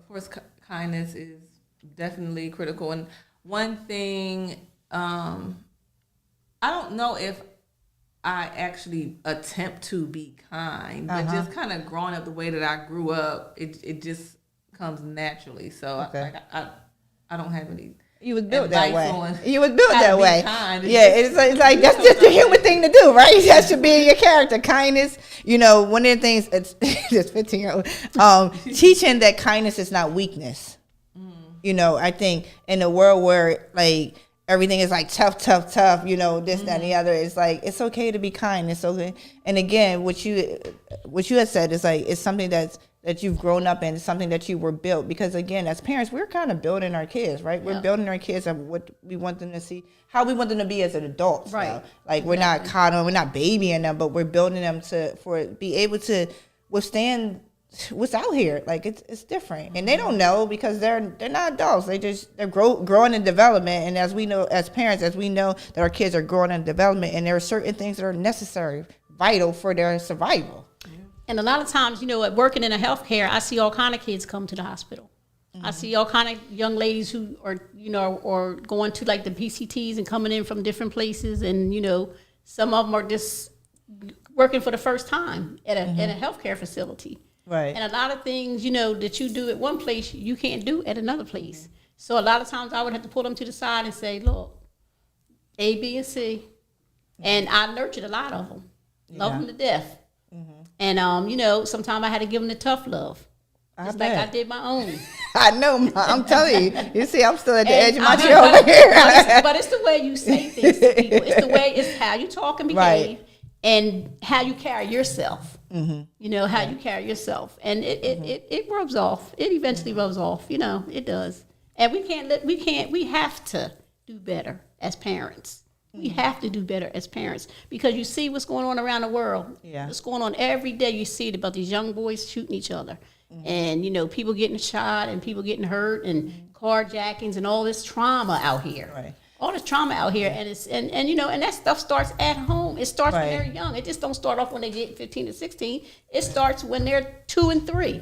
course, kindness is definitely critical. And one thing, I don't know if I actually attempt to be kind, but just kind of growing up the way that I grew up, it just comes naturally. So I don't have any. You was built that way. You was built that way. It's like that's just the human thing to do, right? That should be in your character. Kindness. One of the things it's just 15-year-old teaching that kindness is not weakness. I think in a world where like everything is like tough, this, that, and the other, it's like it's okay to be kind. It's okay. And again, what you had said is like it's something that you've grown up in, something that you were built. Because again, as parents, we're kind of building our kids, right? We're building our kids of what we want them to see, how we want them to be as an adult. Right. Now. Like we're not coddling, we're not babying them, but we're building them to be able to withstand what's out here. Like it's different, and they don't know because they're not adults. They're growing in development. And as we know, as parents, as we know that our kids are growing in development, and there are certain things that are necessary, vital for their survival. And a lot of times, working in a healthcare, I see all kind of kids come to the hospital. Mm-hmm. I see all kind of young ladies who are, or going to like the PCTs and coming in from different places. And, some of them are just working for the first time at a healthcare facility. Right. And a lot of things, that you do at one place, you can't do at another place. So a lot of times I would have to pull them to the side and say, look, A, B, and C. And I nurtured a lot of them. Love them to death. And, you know, sometimes I had to give them the tough love. Just like I did my own. I know, I'm telling you. You see, I'm still at the edge of my chair over here. But it's the way you say things to people. It's the way, it's how you talk and behave, and how you carry yourself. You know, how you carry yourself. And it rubs off. It eventually rubs off. You know, it does. And we have to do better as parents. We have to do better as parents, because you see what's going on around the world. What's going on every day. You see it about these young boys shooting each other. And, you know, people getting shot and people getting hurt and carjackings and all this trauma out here. All this trauma out here. And it's and you know, and that stuff starts at home. It starts when they're young. It just don't start off when they get 15 to 16. It starts when they're 2 and 3.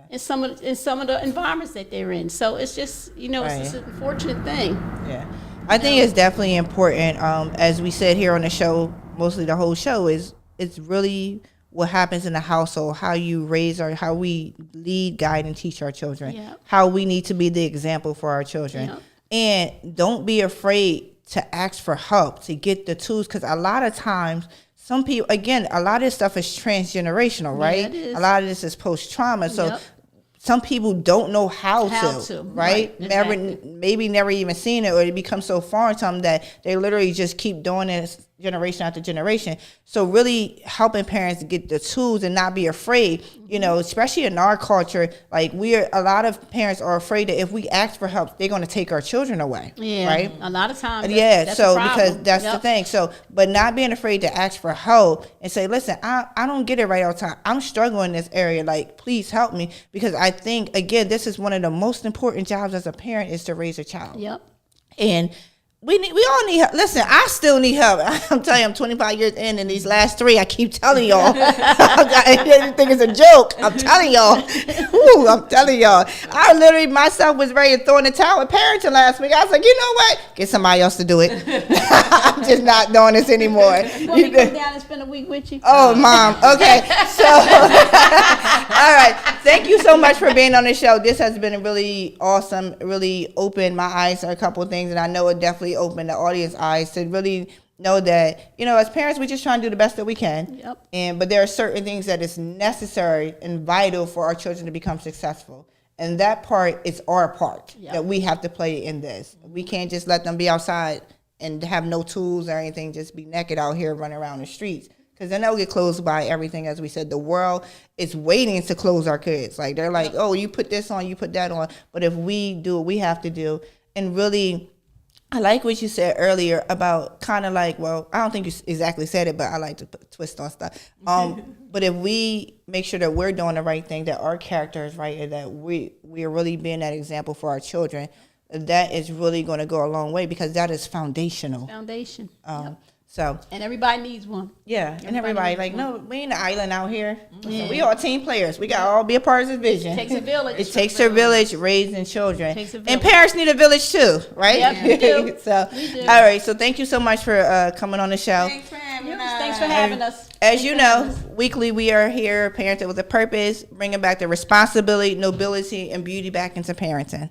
In some of the environments that they're in. So it's just, you know, it's just an unfortunate thing. I think it's definitely important. As we said here on the show, mostly the whole show it's really what happens in the household, how you raise how we lead, guide, and teach our children, how we need to be the example for our children. And don't be afraid to ask for help, to get the tools, because a lot of times, some people, again, a lot of this stuff is transgenerational, right? A lot of this is post-trauma. So some people don't know how to, right? Exactly. Maybe never even seen it, or it becomes so foreign to them that they literally just keep doing it generation after generation. So really helping parents get the tools and not be afraid, you know, especially in our culture, like a lot of parents are afraid that if we ask for help, they're going to take our children away. Right? A lot of times. That's so because that's the thing. So, but not being afraid to ask for help and say, listen, I don't get it right all the time. I'm struggling in this area. Like, please help me. Because I think, again, this is one of the most important jobs as a parent, is to raise a child. And we all need help. Listen, I still need help. I'm telling you, I'm 25 years in, and these last 3, I keep telling y'all. I didn't think it's a joke. I'm telling y'all. Ooh, I'm telling y'all. I literally myself was ready to throw in the towel with parenting last week. I was like, you know what? Get somebody else to do it. I'm just not doing this anymore. You want me to come down and spend a week with you? Oh, Mom. Okay. So, all right. Thank you so much for being on the show. This has been really awesome. Really opened my eyes to a couple of things, and I know it definitely open the audience eyes to really know that, you know, as parents, we just try and do the best that we can. But there are certain things that is necessary and vital for our children to become successful. And that part is our part that we have to play in this. We can't just let them be outside and have no tools or anything, just be naked out here running around the streets. Because then they'll get closed by everything. As we said, the world is waiting to close our kids. Like, they're like, oh, you put this on, you put that on. But if we do what we have to do, and really, I like what you said earlier about kind of like, well, I don't think you exactly said it, but I like to twist on stuff. But if we make sure that we're doing the right thing, that our character is right, and that we are really being that example for our children, that is really going to go a long way, because that is foundational. So, and everybody needs one. Everybody like, no, we ain't an island out here. We all team players. We got to all be a part of this vision. It takes a village. It takes a village raising children. And parents need a village too, right? Yep, we do. So, we do. All right. So thank you so much for coming on the show. Thanks for having us. Thanks for having us. As you know, weekly we are here, Parenting with a Purpose, bringing back the responsibility, nobility, and beauty back into parenting.